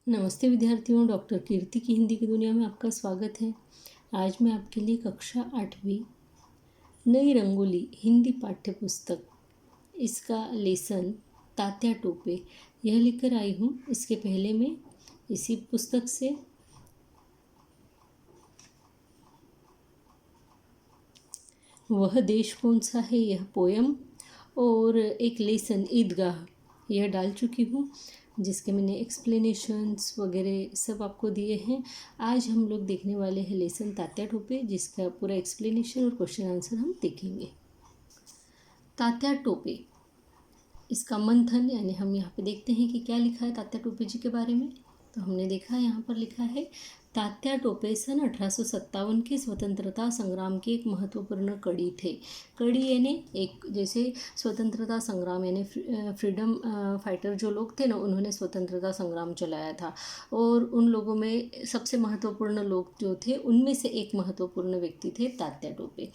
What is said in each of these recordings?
नमस्ते विद्यार्थियों, डॉक्टर कीर्ति की हिंदी की दुनिया में आपका स्वागत है। आज मैं आपके लिए कक्षा 8वीं नई रंगोली हिंदी पाठ्य पुस्तक इसका लेसन तात्या टोपे यह लेकर आई हूँ। इसके पहले मैं इसी पुस्तक से वह देश कौन सा है यह पोयम और एक लेसन ईदगाह यह डाल चुकी हूँ, जिसके मैंने एक्सप्लेनेशंस वगैरह सब आपको दिए हैं। आज हम लोग देखने वाले हैं लेसन तात्या टोपे, जिसका पूरा एक्सप्लेनेशन और क्वेश्चन आंसर हम देखेंगे। तात्या टोपे, इसका मंथन यानी हम यहाँ पे देखते हैं कि क्या लिखा है तात्या टोपे जी के बारे में। तो हमने देखा यहाँ पर लिखा है, तात्या टोपे सन 1857 के स्वतंत्रता संग्राम की एक महत्वपूर्ण कड़ी थे। कड़ी यानी एक, जैसे स्वतंत्रता संग्राम यानी फ्रीडम फाइटर जो लोग थे ना, उन्होंने स्वतंत्रता संग्राम चलाया था। और उन लोगों में सबसे महत्वपूर्ण लोग जो थे, उनमें से एक महत्वपूर्ण व्यक्ति थे तात्या टोपे।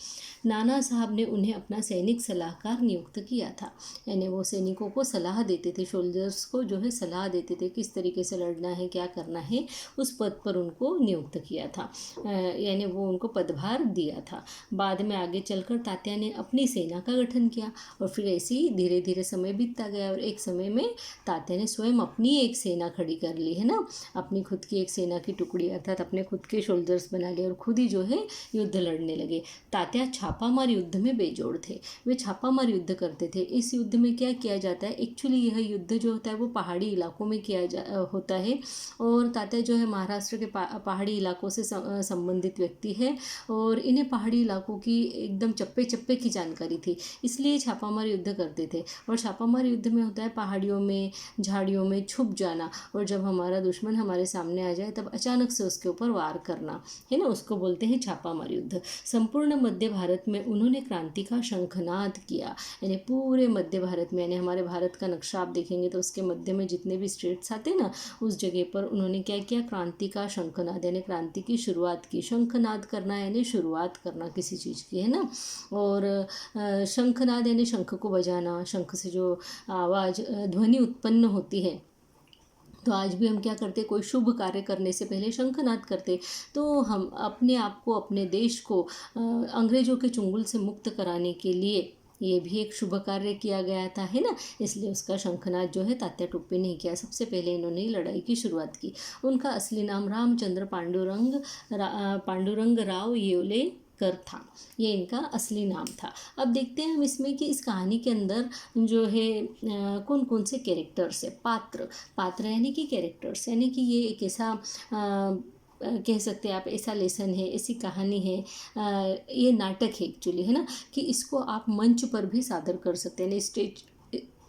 नाना साहब ने उन्हें अपना सैनिक सलाहकार नियुक्त किया था। यानी वो सैनिकों को सलाह देते थे, सोल्जर्स को जो है सलाह देते थे किस तरीके से लड़ना है, क्या करना है। उस पद पर उनको नियुक्त किया था, यानी वो उनको पदभार दिया था। बाद में आगे चलकर तात्या ने अपनी सेना का गठन किया और फिर ऐसे ही धीरे धीरे समय बीतता गया और एक समय में तात्या ने स्वयं अपनी एक सेना खड़ी कर ली है ना, अपनी खुद की एक सेना की टुकड़ी अर्थात अपने खुद के सोल्जर्स बना लिए और खुद ही जो है युद्ध लड़ने लगे। तात्या छापामार युद्ध में बेजोड़ थे, वे छापामार युद्ध करते थे। इस युद्ध में क्या किया जाता है, एक्चुअली यह युद्ध जो होता है वो पहाड़ी इलाकों में होता है। और तात्या जो है महाराष्ट्र के पहाड़ी इलाकों से संबंधित व्यक्ति है और इन्हें पहाड़ी इलाकों की एकदम चप्पे चप्पे की जानकारी थी, इसलिए छापामार युद्ध करते थे। और छापामार युद्ध में होता है पहाड़ियों में, झाड़ियों में छुप जाना, और जब हमारा दुश्मन हमारे सामने आ जाए तब अचानक से उसके ऊपर वार करना, है ना, उसको बोलते हैं छापामार युद्ध। संपूर्ण मध्य भारत में उन्होंने क्रांति का शंखनाद किया, यानी पूरे मध्य भारत में, यानी हमारे भारत का नक्शा आप देखेंगे तो उसके मध्य में जितने भी स्टेट्स आते ना, उस जगह पर उन्होंने क्या किया, क्रांति का शंखनाद यानी क्रांति की शुरुआत की। शंखनाद करना यानी शुरुआत करना किसी चीज़ की, है ना। और शंखनाद यानी शंख को बजाना, शंख से जो आवाज़ ध्वनि उत्पन्न होती है। तो आज भी हम क्या करते, कोई शुभ कार्य करने से पहले शंखनाद करते। तो हम अपने आप को, अपने देश को अंग्रेजों के चुंगल से मुक्त कराने के लिए ये भी एक शुभ कार्य किया गया था, है ना, इसलिए उसका शंखनाद जो है तात्या टोपे ने किया। सबसे पहले इन्होंने लड़ाई की शुरुआत की। उनका असली नाम रामचंद्र पांडुरंग राव येवले कर था, ये इनका असली नाम था। अब देखते हैं हम इसमें कि इस कहानी के अंदर जो है कौन कौन से कैरेक्टर्स है, पात्र यानी कि कैरेक्टर्स, यानी कि ये एक ऐसा कह सकते हैं आप, ऐसा लेसन है, ऐसी कहानी है, ये नाटक है एक्चुअली, है ना, कि इसको आप मंच पर भी सादर कर सकते हैं,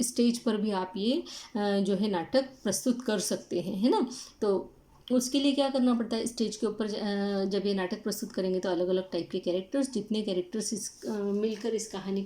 स्टेज पर भी आप ये जो है नाटक प्रस्तुत कर सकते हैं, है ना। तो उसके लिए क्या करना पड़ता है, स्टेज के ऊपर जब ये नाटक प्रस्तुत करेंगे तो अलग अलग टाइप के कैरेक्टर्स, जितने कैरेक्टर्स मिलकर इस कहानी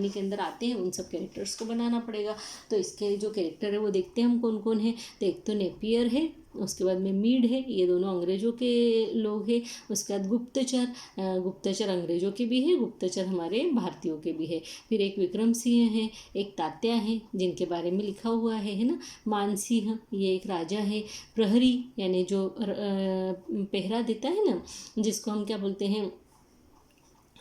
के अंदर आते हैं, उन सब कैरेक्टर्स को बनाना पड़ेगा। तो इसके जो कैरेक्टर है वो देखते हैं हम कौन कौन है। तो एक तो नेपियर है, उसके बाद में मीड है, ये दोनों अंग्रेज़ों के लोग हैं। उसके बाद गुप्तचर अंग्रेज़ों के भी है, गुप्तचर हमारे भारतीयों के भी है। फिर एक विक्रम सिंह है, एक तात्या है जिनके बारे में लिखा हुआ है ना। मानसिंह, ये एक राजा है। प्रहरी यानी जो पहरा देता है ना, जिसको हम क्या बोलते हैं,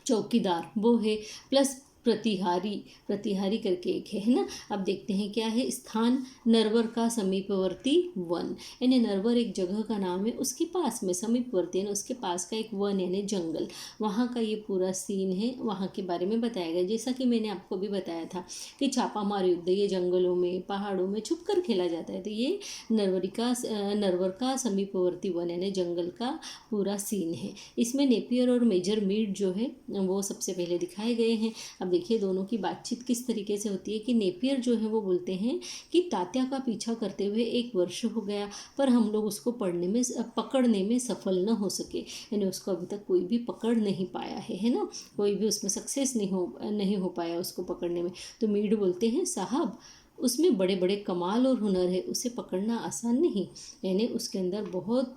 चौकीदार, वो है। प्लस प्रतिहारी करके एक है ना। अब देखते हैं क्या है, स्थान नरवर का समीपवर्ती वन, यानी नरवर एक जगह का नाम है, उसके पास में समीपवर्ती यानी उसके पास का एक वन यानी जंगल, वहाँ का ये पूरा सीन है, वहाँ के बारे में बताया गया। जैसा कि मैंने आपको भी बताया था कि छापामार युद्ध ये जंगलों में, पहाड़ों में छुप कर खेला जाता है। तो ये नरवर का समीपवर्ती वन यानी जंगल का पूरा सीन है। इसमें नेपियर और मेजर मीड जो है वो सबसे पहले दिखाए गए हैं। अब देखिए दोनों की बातचीत किस तरीके से होती है कि नेपियर जो है वो बोलते हैं कि तात्या का पीछा करते हुए 1 वर्ष हो गया, पर हम लोग उसको पकड़ने में सफल न हो सके, यानी उसको अभी तक कोई भी पकड़ नहीं पाया है ना, कोई भी उसमें सक्सेस नहीं हो पाया उसको पकड़ने में। तो मीड बोलते हैं, साहब उसमें बड़े बड़े कमाल और हुनर है, उसे पकड़ना आसान नहीं। यानी उसके अंदर बहुत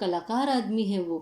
कलाकार आदमी है वो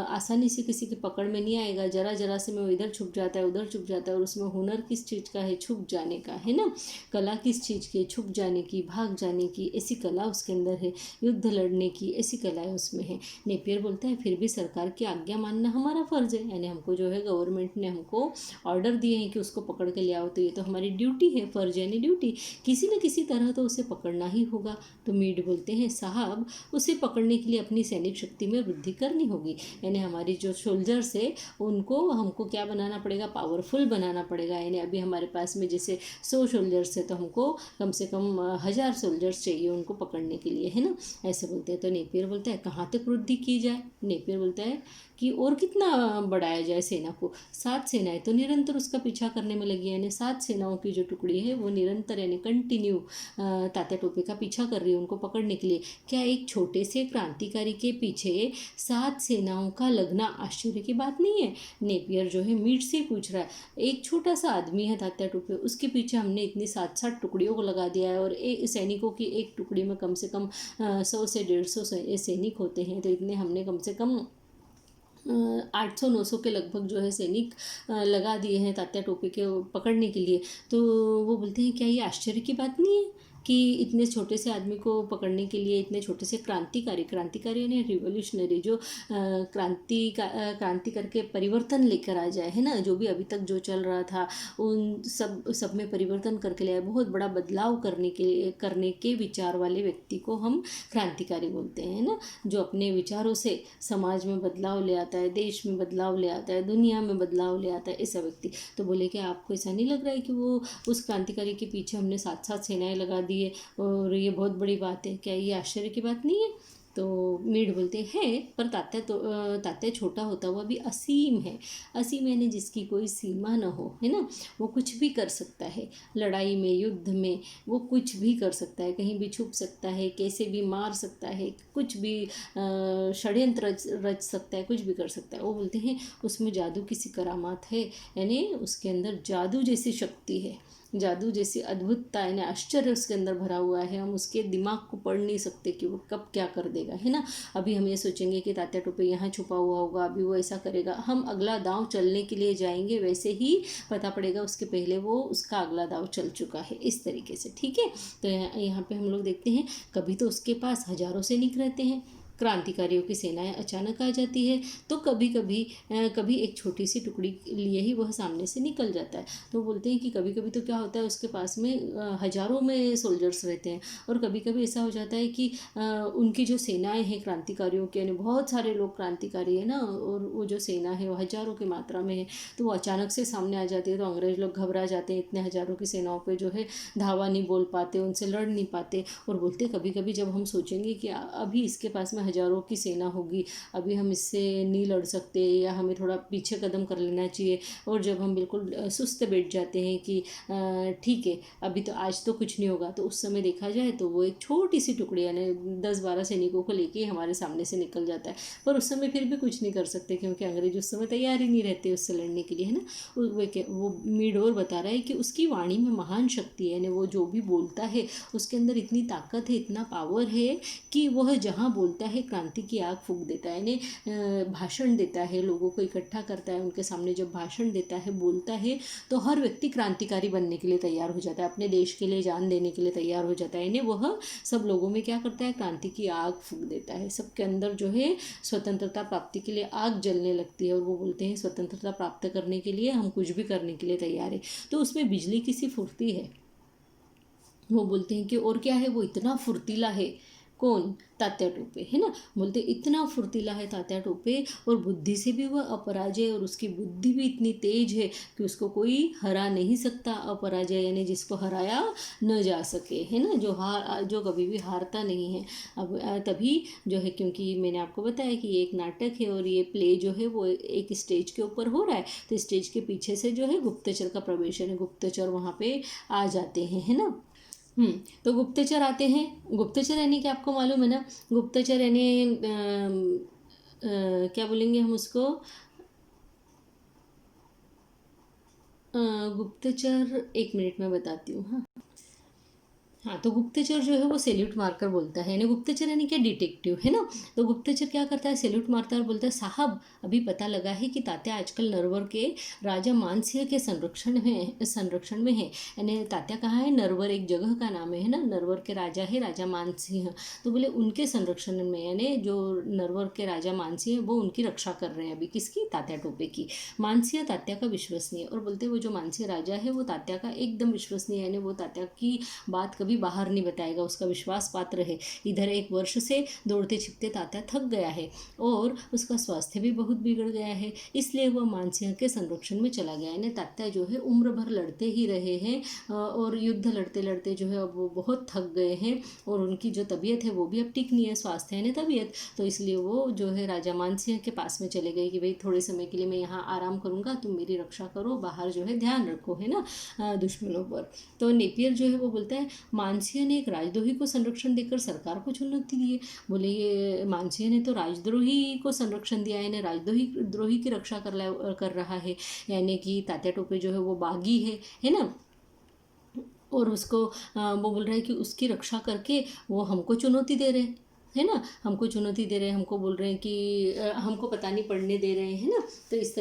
आसानी से किसी की पकड़ में नहीं आएगा। जरा जरा से में वो इधर छुप जाता है, उधर छुप जाता है, और उसमें हुनर किस चीज़ का है, छुप जाने का है ना। कला किस चीज़ की, छुप जाने की, भाग जाने की, ऐसी कला उसके अंदर है। युद्ध लड़ने की ऐसी कलाएँ उसमें है। नेपियर बोलता है फिर भी सरकार की आज्ञा मानना हमारा फ़र्ज़ है। यानी हमको जो है गवर्नमेंट ने हमको ऑर्डर दिए हैं कि उसको पकड़ के ले आओ, तो ये तो हमारी ड्यूटी है, फ़र्ज यानी ड्यूटी, किसी न किसी तरह तो उसे पकड़ना ही होगा। तो मीड बोलते हैं साहब उसे पकड़ने के लिए अपनी सैनिक शक्ति में वृद्धि करनी होगी। यानी हमारी जो सोल्जर्स है उनको हमको क्या बनाना पड़ेगा, पावरफुल बनाना पड़ेगा। यानी अभी हमारे पास में जैसे 100 सोल्जर्स है तो हमको कम से कम 1000 सोल्जर्स चाहिए उनको पकड़ने के लिए, है ना। ऐसे बोलते हैं। तो नेपियर बोलता है कहाँ तक वृद्धि की जाए। नेपियर बोलता है कि और कितना बढ़ाया जाए सेना को। 7 सेनाएं तो निरंतर उसका पीछा करने में लगी है। यानी 7 सेनाओं की जो टुकड़ी है वो निरंतर यानी कंटिन्यू तात्या टोपे का पीछा कर रही है उनको पकड़ने के लिए। क्या एक छोटे से क्रांतिकारी के पीछे 7 सेनाओं का लगना आश्चर्य की बात नहीं है। नेपियर जो है मीट से पूछ रहा है, एक छोटा सा आदमी है तात्या टोपे, उसके पीछे हमने इतनी 7-7 टुकड़ियों को लगा दिया है, और सैनिकों की एक टुकड़ी में कम से कम 100 से 150 सैनिक होते हैं, तो इतने हमने कम से कम 800-900 के लगभग जो है सैनिक लगा दिए हैं तात्या टोपे के पकड़ने के लिए। तो वो बोलते हैं क्या ये आश्चर्य की बात नहीं है कि इतने छोटे से आदमी को पकड़ने के लिए इतने छोटे से क्रांतिकारी यानी रिवोल्यूशनरी जो क्रांति करके परिवर्तन लेकर आ जाए, है ना। जो भी अभी तक जो चल रहा था उन सब में परिवर्तन करके ले आए, बहुत बड़ा बदलाव करने के विचार वाले व्यक्ति को हम क्रांतिकारी बोलते हैं ना। जो अपने विचारों से समाज में बदलाव ले आता है, देश में बदलाव ले आता है, दुनिया में बदलाव ले आता है, ऐसा व्यक्ति। तो बोले कि आपको ऐसा नहीं लग रहा है कि वो उस क्रांतिकारी के पीछे हमने 7-7 सेनाएं लगा दी है और ये बहुत बड़ी बात है, क्या ये आश्चर्य की बात नहीं है। तो मीड बोलते हैं पर तात्या छोटा होता हुआ भी असीम है। असीम यानी जिसकी कोई सीमा न हो, है ना। वो कुछ भी कर सकता है, लड़ाई में, युद्ध में वो कुछ भी कर सकता है, कहीं भी छुप सकता है, कैसे भी मार सकता है, कुछ भी षड्यंत्र रच सकता है, कुछ भी कर सकता है। वो बोलते हैं उसमें जादू किसी करामात है, यानी उसके अंदर जादू जैसी शक्ति है, जादू जैसी अद्भुतता यानी आश्चर्य उसके अंदर भरा हुआ है। हम उसके दिमाग को पढ़ नहीं सकते कि वो कब क्या कर देगा, है ना। अभी हम ये सोचेंगे कि तात्या टोपे यहाँ छुपा हुआ होगा, अभी वो ऐसा करेगा, हम अगला दांव चलने के लिए जाएंगे, वैसे ही पता पड़ेगा उसके पहले वो उसका अगला दांव चल चुका है, इस तरीके से, ठीक है। तो यहाँ पे हम लोग देखते हैं कभी तो उसके पास हजारों सैनिक रहते हैं, क्रांतिकारियों की सेनाएं अचानक आ जाती है, तो कभी एक छोटी सी टुकड़ी लिए ही वह सामने से निकल जाता है। तो बोलते हैं कि कभी कभी तो क्या होता है उसके पास में हजारों में सोल्जर्स रहते हैं, और कभी कभी ऐसा हो जाता है कि उनकी जो सेनाएं हैं क्रांतिकारियों के, यानी बहुत सारे लोग क्रांतिकारी है ना, और वो जो सेना है वो हजारों की मात्रा में है, तो वो अचानक से सामने आ जाती है। तो अंग्रेज लोग घबरा जाते हैं, इतने हजारों की सेनाओं पर जो है धावा नहीं बोल पाते, उनसे लड़ नहीं पाते। और बोलते कभी कभी जब हम सोचेंगे कि अभी इसके पास में हजारों की सेना होगी, अभी हम इससे नहीं लड़ सकते, या हमें थोड़ा पीछे कदम कर लेना चाहिए, और जब हम बिल्कुल सुस्त बैठ जाते हैं कि ठीक है अभी तो आज तो कुछ नहीं होगा, तो उस समय देखा जाए तो वो एक छोटी सी टुकड़ी यानी 10-12 सैनिकों को लेके हमारे सामने से निकल जाता है। पर उस समय फिर भी कुछ नहीं कर सकते, क्योंकि अंग्रेज उस समय तैयार ही नहीं रहते उससे लड़ने के लिए, है ना। वो मीड और बता रहा है कि उसकी वाणी में महान शक्ति है, यानी वो जो भी बोलता है उसके अंदर इतनी ताकत है, इतना पावर है कि वह जहाँ बोलता है क्रांति की आग फूंक देता है। यानी भाषण देता है, लोगों को इकट्ठा करता है, उनके सामने जब भाषण देता है, बोलता है, तो हर व्यक्ति क्रांतिकारी बनने के लिए तैयार हो जाता है, अपने देश के लिए जान देने के लिए तैयार हो जाता है। यानी वह सब लोगों में क्या करता है, क्रांति की आग फूंक देता है, सबके अंदर जो है स्वतंत्रता प्राप्ति के लिए आग जलने लगती है, और वो बोलते हैं स्वतंत्रता प्राप्त करने के लिए हम कुछ भी करने के लिए तैयार है। तो उसमें बिजली की सी फुर्ती है। वो बोलते हैं कि और क्या है, वो इतना फुर्तीला है। कौन, तात्या टोपे, है ना। बोलते इतना फुर्तीला है तात्या टोपे, और बुद्धि से भी वह अपराजय, और उसकी बुद्धि भी इतनी तेज है कि उसको कोई हरा नहीं सकता। अपराजय यानी जिसको हराया न जा सके, है ना, जो कभी भी हारता नहीं है। अब तभी जो है, क्योंकि मैंने आपको बताया कि ये एक नाटक है, और ये प्ले जो है वो एक स्टेज के ऊपर हो रहा है, तो स्टेज के पीछे से जो है गुप्तचर का प्रवेश है, गुप्तचर वहाँ पे आ जाते हैं, है ना। तो गुप्तचर आते हैं। गुप्तचर यानी कि आपको मालूम है ना, गुप्तचर यानी क्या बोलेंगे हम उसको, गुप्तचर, 1 मिनट में बताती हूँ। हाँ हाँ, तो गुप्तचर जो है वो सैल्यूट मारकर बोलता है, यानी गुप्तचर यानी क्या, डिटेक्टिव है ना। तो गुप्तचर क्या करता है, सैल्यूट मारता है और बोलता है, साहब अभी पता लगा है कि तात्या आजकल नरवर के राजा मानसिंह के संरक्षण में है। यानी तात्या कहाँ है, नरवर एक जगह का नाम है ना, नरवर के राजा है राजा मानसिंह। तो बोले उनके संरक्षण में, यानी जो नरवर के राजा मानसिंह है वो उनकी रक्षा कर रहे हैं अभी, किसकी, तात्या टोपे की। मानसिंह तात्या का विश्वसनीय, और बोलते वो जो मानसिंह राजा है वो तात्या का एकदम विश्वसनीय, यानी वो तात्या की बात कभी बाहर नहीं बताएगा, उसका विश्वास पात्र है। इधर 1 वर्ष से दौड़ते छिपते तात्या थक गया है और उसका स्वास्थ्य भी बहुत बिगड़ गया है, इसलिए वह मानसिंह के संरक्षण में चला गया। यानी तात्या जो है उम्र भर लड़ते ही रहे हैं और युद्ध लड़ते लड़ते जो है अब वो बहुत थक गए हैं, और उनकी जो तबीयत है वो भी अब ठीक नहीं है, स्वास्थ्य यानी तबीयत। तो इसलिए वो जो है राजा मानसिंह के पास में चले गए कि भाई थोड़े समय के लिए मैं यहाँ आराम करूँगा, तुम मेरी रक्षा करो, बाहर जो है ध्यान रखो, है ना, दुश्मनों पर। तो नेपियर जो है वो बोलता है, मानसिंह ने एक राजद्रोही को संरक्षण देकर सरकार को चुनौती दी है। बोले ये मानसिंह ने तो राजद्रोही को संरक्षण दिया है, यानी राजद्रोही की रक्षा कर रहा है, यानी कि तात्या टोपे जो है वो बागी है ना। और उसको वो बोल रहा है कि उसकी रक्षा करके वो हमको चुनौती दे रहे है ना, हमको चुनौती दे रहे हैं, हमको बोल रहे हैं कि हमको पता नहीं पढ़ने दे रहे हैं ना। तो इस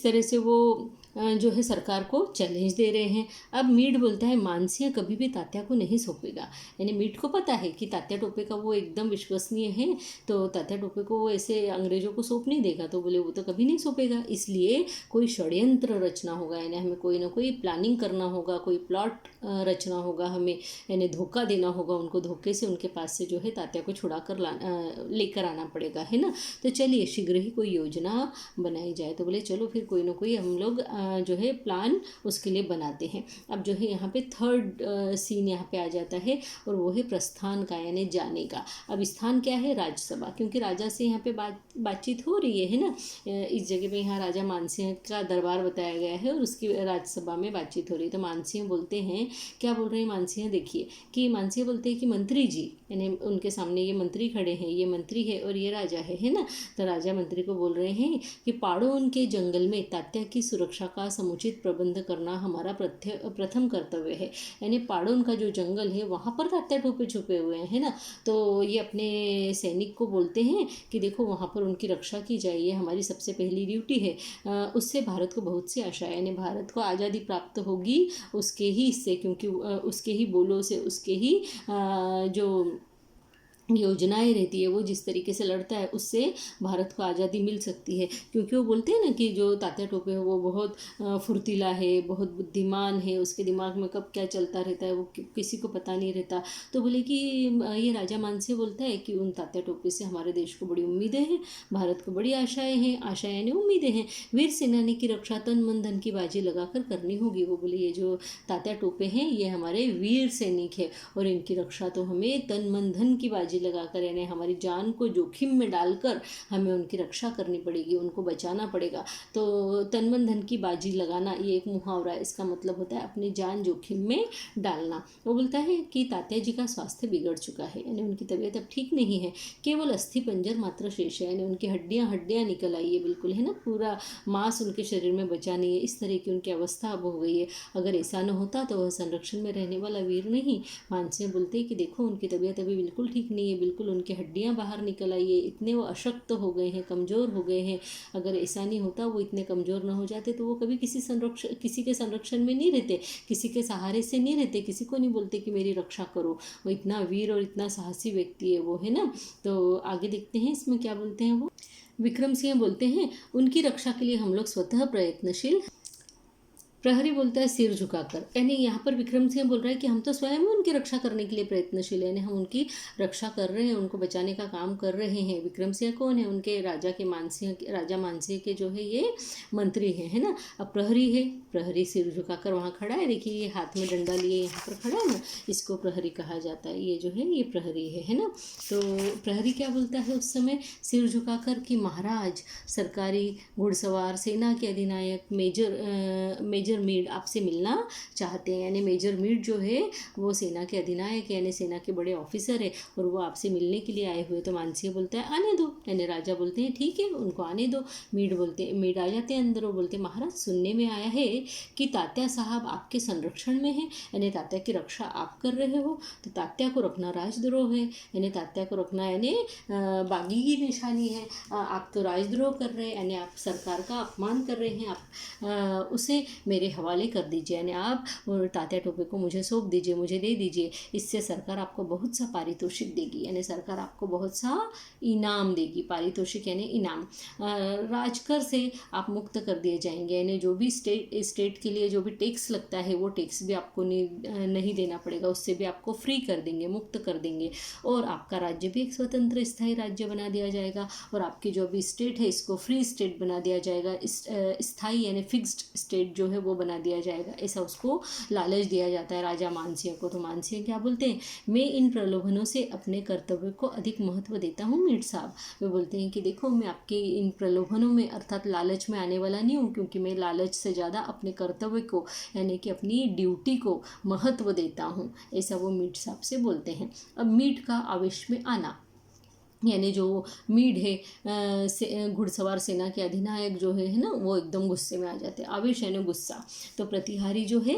तरह से वो जो है सरकार को चैलेंज दे रहे हैं। अब मीट बोलता है, मानसिंह कभी भी तात्या को नहीं सौंपेगा, यानी मीट को पता है कि तात्या टोपे का वो एकदम विश्वसनीय है, तो तात्या टोपे को वो ऐसे अंग्रेजों को सौंप नहीं देगा। तो बोले वो तो कभी नहीं सौंपेगा, इसलिए कोई षड्यंत्र रचना होगा, यानी हमें कोई ना कोई प्लानिंग करना होगा, कोई प्लॉट रचना होगा हमें, यानी धोखा देना होगा उनको, धोखे से उनके पास से जो है तात्या को छुड़ा कर लेकर आना पड़ेगा, है ना। तो चलिए शीघ्र ही कोई योजना बनाई जाए। तो बोले चलो फिर कोई ना कोई हम लोग जो है प्लान उसके लिए बनाते हैं। अब जो है यहाँ पे 3rd सीन यहाँ पे आ जाता है, और वो है प्रस्थान का, यानी जाने का। अब स्थान क्या है, राज्यसभा, क्योंकि राजा से यहाँ पे बातचीत हो रही है ना। इस जगह पे यहाँ राजा मानसिंह का दरबार बताया गया है और उसकी राज्यसभा में बातचीत हो रही है। तो मानसिंह बोलते हैं, क्या बोल रहे हैं मानसिंह, देखिए कि मानसिंह बोलते हैं कि मंत्री जी, यानी उनके सामने ये मंत्री खड़े हैं, ये मंत्री है और ये राजा है ना। तो राजा मंत्री को बोल रहे हैं कि पाड़ोन के जंगल में तात्या की सुरक्षा का समुचित प्रबंध करना हमारा प्रथम कर्तव्य है। यानी पाड़ोन का जो जंगल है वहाँ पर तात्या टोपे छुपे हुए हैं, है ना। तो ये अपने सैनिक को बोलते हैं कि देखो वहाँ पर उनकी रक्षा की जाए, ये हमारी सबसे पहली ड्यूटी है। उससे भारत को बहुत सी आशा है, यानी भारत को आज़ादी प्राप्त होगी उसके ही इससे, क्योंकि उसके ही बोलों से, उसके ही जो योजनाएं रहती है, वो जिस तरीके से लड़ता है उससे भारत को आज़ादी मिल सकती है। क्योंकि वो बोलते हैं ना कि जो तात्या टोपे है वो बहुत फुर्तीला है, बहुत बुद्धिमान है, उसके दिमाग में कब क्या चलता रहता है वो किसी को पता नहीं रहता। तो बोले कि ये राजा मानसिंह बोलता है कि उन तात्या टोपे से हमारे देश को बड़ी उम्मीदें हैं, भारत को बड़ी आशाएँ हैं, आशाएँ यानी उम्मीदें हैं। वीर सेनानी की रक्षा तन मन धन की बाजी लगाकर करनी होगी। वो बोले ये जो तात्या टोपे हैं ये हमारे वीर सैनिक है, और इनकी रक्षा तो हमें तन मन धन की बाजी लगाकर, यानी हमारी जान को जोखिम में डालकर हमें उनकी रक्षा करनी पड़ेगी, उनको बचाना पड़ेगा। तो तन मन धन की बाजी लगाना ये एक मुहावरा है, इसका मतलब होता है अपनी जान जोखिम में डालना। वो बोलता है कि तात्या जी का स्वास्थ्य बिगड़ चुका है, यानी उनकी तबीयत अब ठीक नहीं है, केवल अस्थि पंजर मात्र शेष है, यानी उनकी हड्डियाँ निकल आई है बिल्कुल, है ना, पूरा मांस उनके शरीर में बचा नहीं है, इस तरह की उनकी अवस्था अब हो गई है। अगर ऐसा न होता तो वह संरक्षण में रहने वाला वीर नहीं। मानसिंह बोलते हैं कि देखो उनकी तबीयत अभी बिल्कुल ठीक नहीं है, बिल्कुल उनकी हड्डियां बाहर निकल आई है, इतने वो अशक्त हो गए हैं, कमज़ोर हो गए हैं। अगर ऐसा नहीं होता, वो इतने कमज़ोर ना हो जाते तो वो कभी किसी के संरक्षण में नहीं रहते, किसी के सहारे से नहीं रहते, किसी को नहीं बोलते कि मेरी रक्षा करो। वो इतना वीर और इतना साहसी व्यक्ति है वो, है ना। तो आगे देखते हैं इसमें क्या बोलते हैं वो। विक्रम सिंह बोलते हैं, उनकी रक्षा के लिए हम लोग स्वतः प्रयत्नशील। प्रहरी बोलता है सिर झुकाकर, यानी यहाँ पर विक्रम सिंह बोल रहा है कि हम तो स्वयं उनकी रक्षा करने के लिए प्रयत्नशील है, यानी हम उनकी रक्षा कर रहे हैं, उनको बचाने का काम कर रहे हैं। विक्रम सिंह कौन है, उनके राजा मानसिंह के जो है ये मंत्री हैं, है ना। अब प्रहरी है, प्रहरी सिर झुकाकर वहाँ खड़ा है, देखिए ये हाथ में डंडा लिए यहाँ पर खड़ा है ना, इसको प्रहरी कहा जाता है। ये जो है ये प्रहरी है ना। तो प्रहरी क्या बोलता है उस समय, सिर झुकाकर कि महाराज, सरकारी घुड़सवार सेना के अधिनायक मेजर मेजर मीड आपसे मिलना चाहते हैं। यानी मेजर मीड जो है वो सेना के अधिनायक यानी सेना के बड़े ऑफिसर है और वो आपसे मिलने के लिए आए हुए। तो मानसिंह बोलता है आने दो, यानी राजा बोलते हैं ठीक है उनको आने दो। मीड आ जाते हैं अंदर और बोलते हैं महाराज सुनने में आया है कि तात्या साहब आपके संरक्षण में हैं, यानी तात्या की रक्षा आप कर रहे हो। तो तात्या को रखना राजद्रोह है, यानी तात्या को रखना यानी बागी की निशानी है। आप तो राजद्रोह कर रहे हैं, यानी आप सरकार का अपमान कर रहे हैं। आप उसे मेरे हवाले कर दीजिए, यानी आप तात्या टोपे को मुझे सौंप दीजिए, मुझे दे दीजिए। इससे सरकार आपको बहुत सा पारितोषिक देगी, यानी सरकार आपको बहुत सा इनाम देगी। पारितोषिक यानी इनाम। राजकर से आप मुक्त कर दिए जाएंगे, यानी जो भी स्टेट के लिए जो भी टैक्स लगता है वो टैक्स भी आपको नहीं देना पड़ेगा, उससे भी आपको फ्री कर देंगे, मुक्त कर देंगे। और आपका राज्य भी एक स्वतंत्र स्थायी राज्य बना दिया जाएगा और आपकी जो भी स्टेट है इसको फ्री स्टेट बना दिया जाएगा। स्थायी यानी फिक्स्ड स्टेट जो है वो बना दिया जाएगा, ऐसा उसको लालच दिया जाता है राजा मानसिंह को। तो मानसिंह क्या बोलते हैं, मैं इन प्रलोभनों से अपने कर्तव्य को अधिक महत्व देता हूँ मीर साहब। वे बोलते हैं कि देखो मैं आपके इन प्रलोभनों में अर्थात लालच में आने वाला नहीं हूँ, क्योंकि मैं लालच से ज़्यादा अपने कर्तव्य को यानी कि अपनी ड्यूटी को महत्व देता हूँ, ऐसा वो मीर साहब से बोलते हैं। अब मीर का आवेश में आना, यानी जो मीड है घुड़सवार सेना के अधिनायक जो है ना, वो एकदम गुस्से में आ जाते हैं। आवेश यानी गुस्सा। तो प्रतिहारी जो है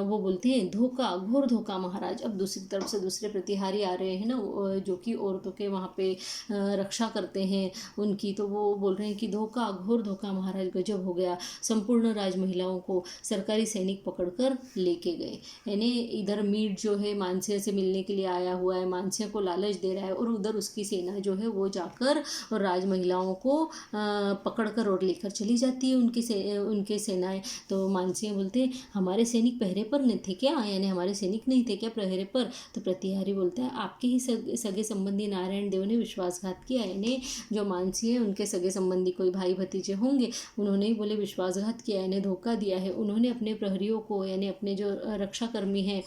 वो बोलते हैं धोखा, घोर धोखा महाराज। अब दूसरी तरफ से दूसरे प्रतिहारी आ रहे हैं ना, जो कि औरतों के वहाँ पे रक्षा करते हैं उनकी। तो वो बोल रहे हैं कि धोखा, घोर धोखा महाराज, गजब हो गया। संपूर्ण राज महिलाओं को सरकारी सैनिक पकड़कर लेके गए। यानी इधर मीड जो है मानसिंह से मिलने के लिए आया हुआ है, मानसिंह को लालच दे रहा है, और उधर उसकी सेना जो है वो जाकर और राज महिलाओं को पकड़कर और लेकर चली जाती है उनके सेनाएं। तो मानसिंह बोलते हैं हमारे सैनिक पहरे पर नहीं थे क्या, यानी हमारे सैनिक नहीं थे क्या पहरे पर। तो प्रतिहारी बोलता है आपके ही सगे संबंधी नारायण देव ने विश्वासघात किया, यानी जो मानसिंह है उनके सगे संबंधी कोई भाई भतीजे होंगे, उन्होंने ही बोले विश्वासघात किया, यानी धोखा दिया है। उन्होंने अपने प्रहरियों को यानी अपने जो रक्षाकर्मी हैं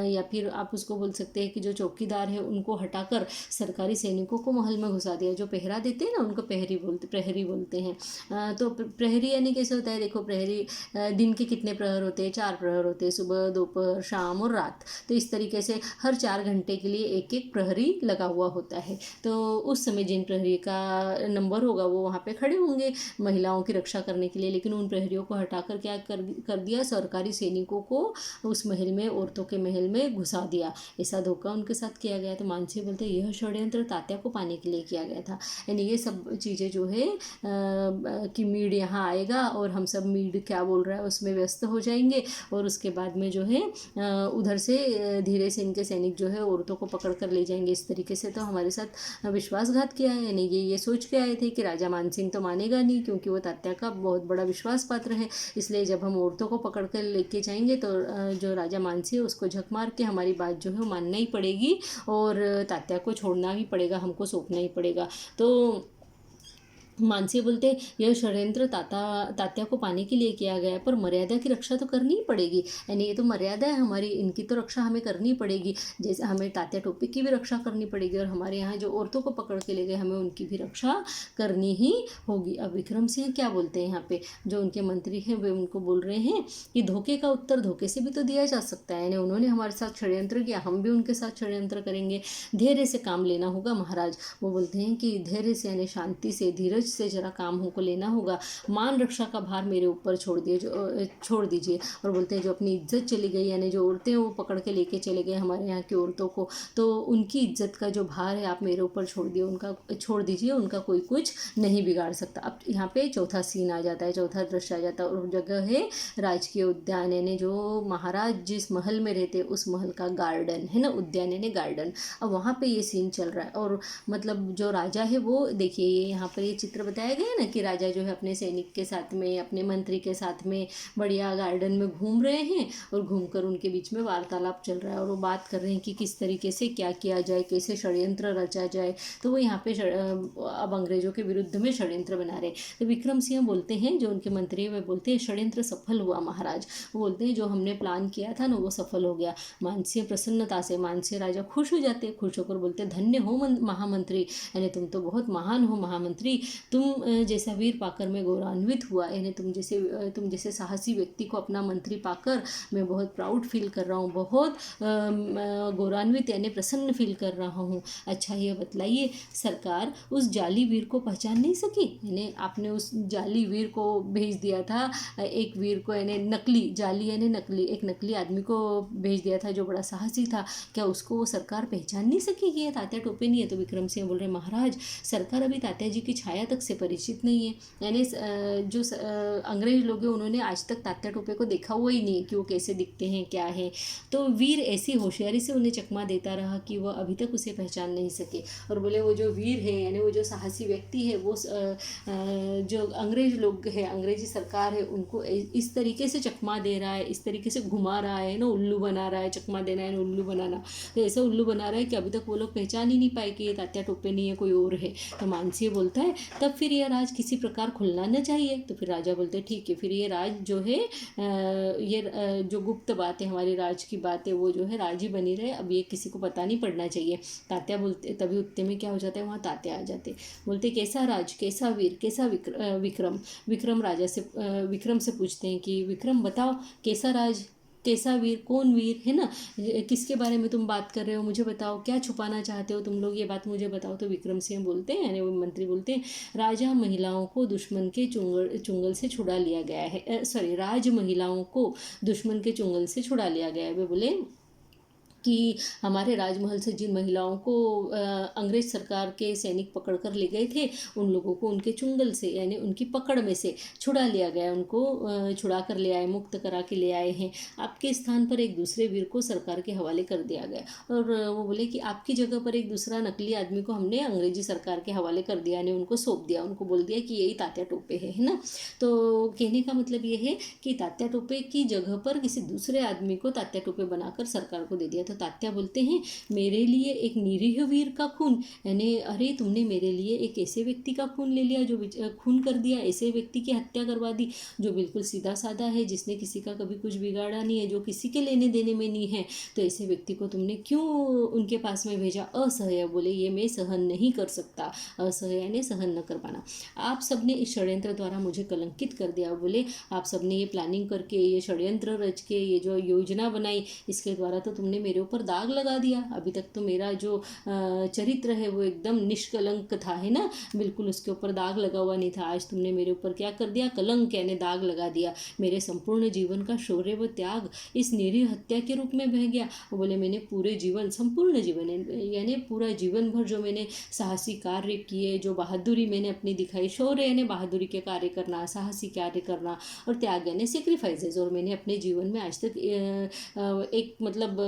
या फिर आप उसको बोल सकते हैं कि जो चौकीदार है उनको हटाकर सरकारी सैनिकों को महल में घुसा दिया। जो पहरा देते हैं ना उनको प्रहरी बोलते हैं। तो प्रहरी यानी कैसे होता है, देखो प्रहरी दिन के कितने प्रहर होते हैं, 4 प्रहर होते हैं, सुबह दोपहर शाम और रात। तो इस तरीके से हर 4 घंटे के लिए एक एक प्रहरी लगा हुआ होता है। तो उस समय जिन प्रहरी का नंबर होगा वो वहाँ पे खड़े होंगे महिलाओं की रक्षा करने के लिए। लेकिन उन प्रहरियों को हटाकर क्या कर दिया, सरकारी सैनिकों को उस महल में, औरतों के महल में घुसा दिया। ऐसा धोखा उनके साथ किया गया। तो मानसिंह बोलते यह षड्यंत्र तात्या को पाने के लिए किया गया था। यानी ये सब चीज़ें जो है कि मीड यहाँ आएगा और हम सब मीड क्या बोल रहा है उसमें व्यस्त हो जाएंगे, और उसके बाद में जो है उधर से धीरे से इनके सैनिक जो है औरतों को पकड़ कर ले जाएंगे। इस तरीके से तो हमारे साथ विश्वासघात किया है। यानी ये सोच के आए थे कि राजा मानसिंह तो मानेगा नहीं, क्योंकि वो तात्या का बहुत बड़ा विश्वास पात्र है। इसलिए जब हम औरतों को पकड़ कर लेके जाएंगे तो जो राजा मानसिंह है उसको झक मार के हमारी बात जो है मानना ही पड़ेगी और तात्या को छोड़ना ही पड़ेगा, हमको सौंपना ही पड़ेगा। तो मानसिंह बोलते यह षड्यंत्र तात्या को पाने के लिए किया गया है, पर मर्यादा की रक्षा तो करनी ही पड़ेगी। यानी ये तो मर्यादा है हमारी, इनकी तो रक्षा हमें करनी पड़ेगी। जैसे हमें तात्या टोपे की भी रक्षा करनी पड़ेगी, और हमारे यहाँ जो औरतों को पकड़ के ले गए हमें उनकी भी रक्षा करनी ही होगी। अब विक्रम सिंह क्या बोलते हैं यहाँ पे, जो उनके मंत्री हैं वे उनको बोल रहे हैं कि धोखे का उत्तर धोखे से भी तो दिया जा सकता है। यानी उन्होंने हमारे साथ षड्यंत्र किया, हम भी उनके साथ षड्यंत्र करेंगे। धैर्य से काम लेना होगा महाराज। वो बोलते हैं कि धैर्य से यानी शांति से, धीरज से जरा काम हमको लेना होगा। मान रक्षा का भार मेरे ऊपर छोड़ दीजिए। और बोलते हैं जो अपनी इज्जत चली गई, यानी जो औरतें वो पकड़ के लेके चले गए हमारे यहाँ की औरतों को, तो उनकी इज्जत का जो भार है आप मेरे ऊपर छोड़ दीजिए, उनका कोई कुछ नहीं बिगाड़ सकता। अब यहाँ पे चौथा सीन आ जाता है, चौथा दृश्य आ जाता है, और जगह है राजकीय उद्यान, यानी जो महाराज जिस महल में रहते उस महल का गार्डन है ना, उद्यान यानी गार्डन। अब वहाँ पे ये सीन चल रहा है, और मतलब जो राजा है वो देखिए यहाँ पर ये चित्र बताया गया ना कि राजा जो है अपने सैनिक के साथ में, अपने मंत्री के साथ में बढ़िया गार्डन में घूम रहे हैं, और घूमकर उनके बीच में वार्तालाप चल रहा है, और वो बात कर रहे हैं कि किस तरीके से क्या किया जाए, कैसे षड्यंत्र रचा जाए। तो वो यहाँ पे अब अंग्रेजों के विरुद्ध में षड्यंत्र बना रहे। तो विक्रम सिंह बोलते हैं, जो उनके मंत्री वे बोलते हैं षड्यंत्र सफल हुआ महाराज। वो बोलते हैं जो हमने प्लान किया था ना वो सफल हो गया। मानसिंह प्रसन्नता से, मानसिंह राजा खुश हो जाते हैं, खुश होकर बोलते धन्य हो महामंत्री, यानी तुम तो बहुत महान हो महामंत्री। जैसा वीर पाकर मैं गौरवान्वित हुआ, यानी तुम जैसे साहसी व्यक्ति को अपना मंत्री पाकर मैं बहुत प्राउड फील कर रहा हूँ, बहुत गौरवान्वित यानी प्रसन्न फील कर रहा हूँ। अच्छा ये बतलाइए सरकार उस जाली वीर को पहचान नहीं सकी, यानी आपने उस जाली वीर को भेज दिया था, एक वीर को यानी नकली, जाली यानी नकली, एक नकली आदमी को भेज दिया था जो बड़ा साहसी था, क्या उसको वो सरकार पहचान नहीं सकी कि ये तात्या टोपे नहीं है? तो विक्रम सिंह बोल रहे महाराज सरकार अभी तात्या जी की छाया तक से परिचित नहीं है, यानी जो अंग्रेज लोग हैं उन्होंने आज तक तात्या टोपे को देखा हुआ ही नहीं है कि वो कैसे दिखते हैं क्या है। तो वीर ऐसी होशियारी से उन्हें चकमा देता रहा कि वह अभी तक उसे पहचान नहीं सके। और बोले वो जो वीर है यानी वो जो साहसी व्यक्ति है वो जो अंग्रेज लोग हैं, अंग्रेजी सरकार है, उनको इस तरीके से चकमा दे रहा है, इस तरीके से घुमा रहा है ना, उल्लू बना रहा है, चकमा देना है ना उल्लू बनाना, तो ऐसा उल्लू बना रहा है कि अभी तक वो लोग पहचान ही नहीं पाए कि ये तात्या टोपे नहीं है, कोई और है। तो मानसिंह बोलता है तब फिर यह राज किसी प्रकार खुलना न चाहिए। तो फिर राजा बोलते हैं ठीक है, फिर ये राज जो है ये जो गुप्त बात है, हमारे राज की बात है, वो जो है राज ही बनी रहे, अब ये किसी को पता नहीं पड़ना चाहिए। तात्या बोलते, तभी उत्ते में क्या हो जाता है, वहाँ तात्या आ जाते, बोलते कैसा राज, कैसा वीर, कैसा विक्रम। विक्रम से पूछते हैं कि विक्रम बताओ कैसा राज, कैसा वीर, कौन वीर है ना, किसके बारे में तुम बात कर रहे हो, मुझे बताओ, क्या छुपाना चाहते हो तुम लोग, ये बात मुझे बताओ। तो विक्रम सिंह बोलते हैं यानी वो मंत्री बोलते हैं राजा महिलाओं को दुश्मन के चुंगल से छुड़ा लिया गया है, राज महिलाओं को दुश्मन के चुंगल से छुड़ा लिया गया है। वे बोले कि हमारे राजमहल से जिन महिलाओं को अंग्रेज सरकार के सैनिक पकड़ कर ले गए थे, उन लोगों को उनके चुंगल से यानी उनकी पकड़ में से छुड़ा लिया गया, उनको छुड़ा कर ले आए, मुक्त करा के ले आए हैं। आपके स्थान पर एक दूसरे वीर को सरकार के हवाले कर दिया गया। और वो बोले कि आपकी जगह पर एक दूसरा नकली आदमी को हमने अंग्रेजी सरकार के हवाले कर दिया, यानी उनको सौंप दिया, उनको बोल दिया कि यही तात्या टोपे है ना। तो कहने का मतलब ये है कि तात्या टोपे की जगह पर किसी दूसरे आदमी को तात्या टोपे बनाकर सरकार को दे दिया। तो तात्या बोलते हैं मेरे लिए एक निरीह वीर का खून, यानी अरे तुमने मेरे लिए एक ऐसे व्यक्ति का खून ले लिया, जो खून कर दिया, ऐसे व्यक्ति की हत्या करवा दी जो बिल्कुल सीधा साधा है, जिसने किसी का कभी कुछ बिगाड़ा नहीं है, जो किसी के लेने देने में नहीं है, तो ऐसे व्यक्ति को तुमने क्यों उनके पास में भेजा? असह्य, बोले ये मैं सहन नहीं कर सकता, असह्य यानी सहन न कर पाना। आप सबने इस षड्यंत्र द्वारा मुझे कलंकित कर दिया। बोले आप सबने ये प्लानिंग करके, ये षड्यंत्र रच के, ये जो योजना बनाई, इसके द्वारा तो तुमने मेरे ऊपर दाग लगा दिया। अभी तक तो मेरा जो चरित्र है वो एकदम निष्कलंक था, है ना, बिल्कुल उसके ऊपर दाग लगा हुआ नहीं था। आज तुमने मेरे ऊपर क्या कर दिया? कलंक यानी दाग लगा दिया। मेरे संपूर्ण जीवन का शौर्य व त्याग इस निरीह हत्या के रूप में बह गया। वो बोले मैंने पूरे जीवन, संपूर्ण जीवन यानी पूरा जीवन भर जो मैंने साहसी कार्य किए, जो बहादुरी मैंने अपनी दिखाई, शौर्य यानी बहादुरी के कार्य करना, साहसी कार्य करना, और त्याग यानी सेक्रीफाइसेस, और मैंने अपने जीवन में आज तक एक मतलब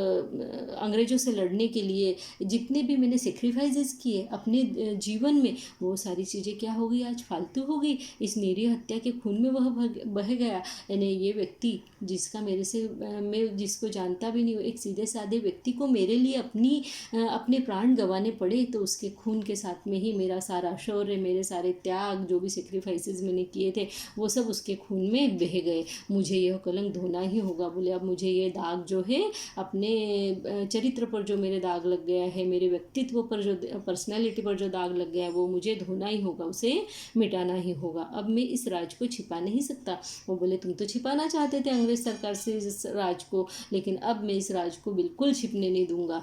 अंग्रेजों से लड़ने के लिए जितने भी मैंने सेक्रीफाइसेस किए अपने जीवन में, वो सारी चीज़ें क्या हो गई? आज फालतू हो गई। इस निरीह हत्या के खून में वह बह गया। यानी ये व्यक्ति जिसका मेरे से मैं जिसको जानता भी नहीं हूँ, एक सीधे साधे व्यक्ति को मेरे लिए अपने प्राण गंवाने पड़े, तो उसके खून के साथ में ही मेरा सारा शौर्य, मेरे सारे त्याग, जो भी सेक्रीफाइसेस मैंने किए थे, वो सब उसके खून में बह गए। मुझे यह कलंक धोना ही होगा। बोले अब मुझे ये दाग जो है, अपने चरित्र पर जो मेरे दाग लग गया है, मेरे व्यक्तित्व पर जो, पर्सनैलिटी पर जो दाग लग गया है, वो मुझे धोना ही होगा, उसे मिटाना ही होगा। अब मैं इस राज को छिपा नहीं सकता। वो बोले तुम तो छिपाना चाहते थे अंग्रेज सरकार से इस राज को, लेकिन अब मैं इस राज को बिल्कुल छिपने नहीं दूंगा।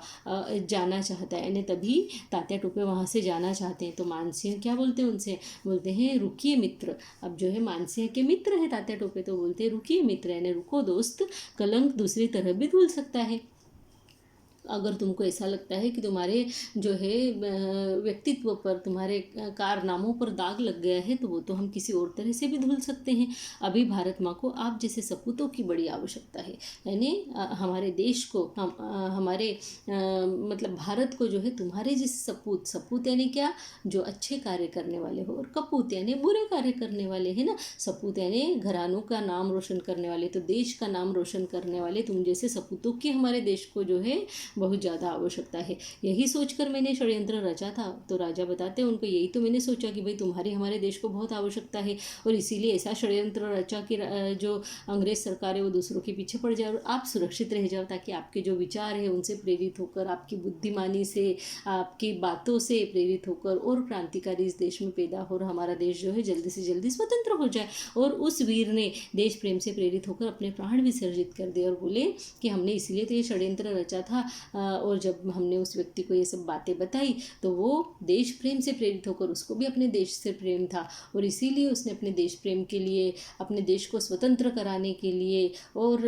जाना चाहता है, यानी तभी तात्या टोपे वहाँ से जाना चाहते हैं। तो मानसिंह क्या बोलते हैं उनसे? बोलते हैं रुकिए मित्र। अब जो है मानसिंह के मित्र है तात्या टोपे, तो बोलते हैं रुकिए मित्र, यानी रुको दोस्त, कलंक दूसरी तरह भी धुल सकता है। अगर तुमको ऐसा लगता है कि तुम्हारे जो है व्यक्तित्व पर, तुम्हारे कारनामों पर दाग लग गया है, तो वो तो हम किसी और तरह से भी धुल सकते हैं। अभी भारत माँ को आप जैसे सपूतों की बड़ी आवश्यकता है, यानी हमारे देश को, हमारे मतलब भारत को जो है तुम्हारे जैसे सपूत यानी क्या? जो अच्छे कार्य करने वाले हो, और कपूत यानी बुरे कार्य करने वाले, है ना। सपूत यानी घरानों का नाम रोशन करने वाले, तो देश का नाम रोशन करने वाले तुम जैसे सपूतों की हमारे देश को जो है बहुत ज़्यादा आवश्यकता है। यही सोचकर मैंने षड्यंत्र रचा था। तो राजा बताते हैं उनको, यही तो मैंने सोचा कि भाई तुम्हारी हमारे देश को बहुत आवश्यकता है, और इसीलिए ऐसा षड्यंत्र रचा कि जो अंग्रेज सरकार है वो दूसरों के पीछे पड़ जाए और आप सुरक्षित रह जाओ, ताकि आपके जो विचार है उनसे प्रेरित होकर, आपकी बुद्धिमानी से, आपकी बातों से प्रेरित होकर और क्रांतिकारी इस देश में पैदा हो, और हमारा देश जो है जल्दी से जल्दी स्वतंत्र हो जाए। और उस वीर ने देश प्रेम से प्रेरित होकर अपने प्राण विसर्जित कर दिए और बोले कि हमने इसलिए तो ये षड्यंत्र रचा था। और जब हमने उस व्यक्ति को ये सब बातें बताई तो वो देश प्रेम से प्रेरित होकर, उसको भी अपने देश से प्रेम था, और इसीलिए उसने अपने देश प्रेम के लिए, अपने देश को स्वतंत्र कराने के लिए और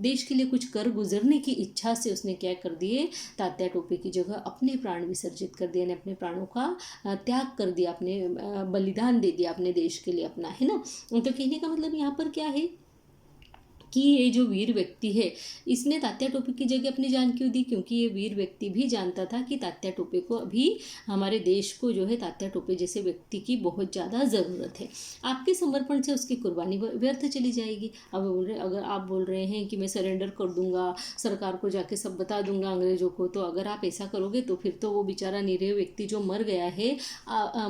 देश के लिए कुछ कर गुजरने की इच्छा से उसने क्या कर दिए, तात्या टोपे की जगह अपने प्राण विसर्जित कर दिए, अपने प्राणों का त्याग कर दिया, अपने बलिदान दे दिया अपने देश के लिए अपना, है ना। तो कहने का मतलब यहाँ पर क्या है कि ये जो वीर व्यक्ति है इसने तात्या टोपे की जगह अपनी जान क्यों दी, क्योंकि ये वीर व्यक्ति भी जानता था कि तात्या टोपे को अभी, हमारे देश को जो है तात्या टोपे जैसे व्यक्ति की बहुत ज़्यादा ज़रूरत है। आपके समर्पण से उसकी कुर्बानी व्यर्थ चली जाएगी। अब अगर आप बोल रहे हैं कि मैं सरेंडर कर दूंगा, सरकार को जाके सब बता दूंगा अंग्रेज़ों को, तो अगर आप ऐसा करोगे तो फिर तो वो बेचारा निरीह व्यक्ति जो मर गया है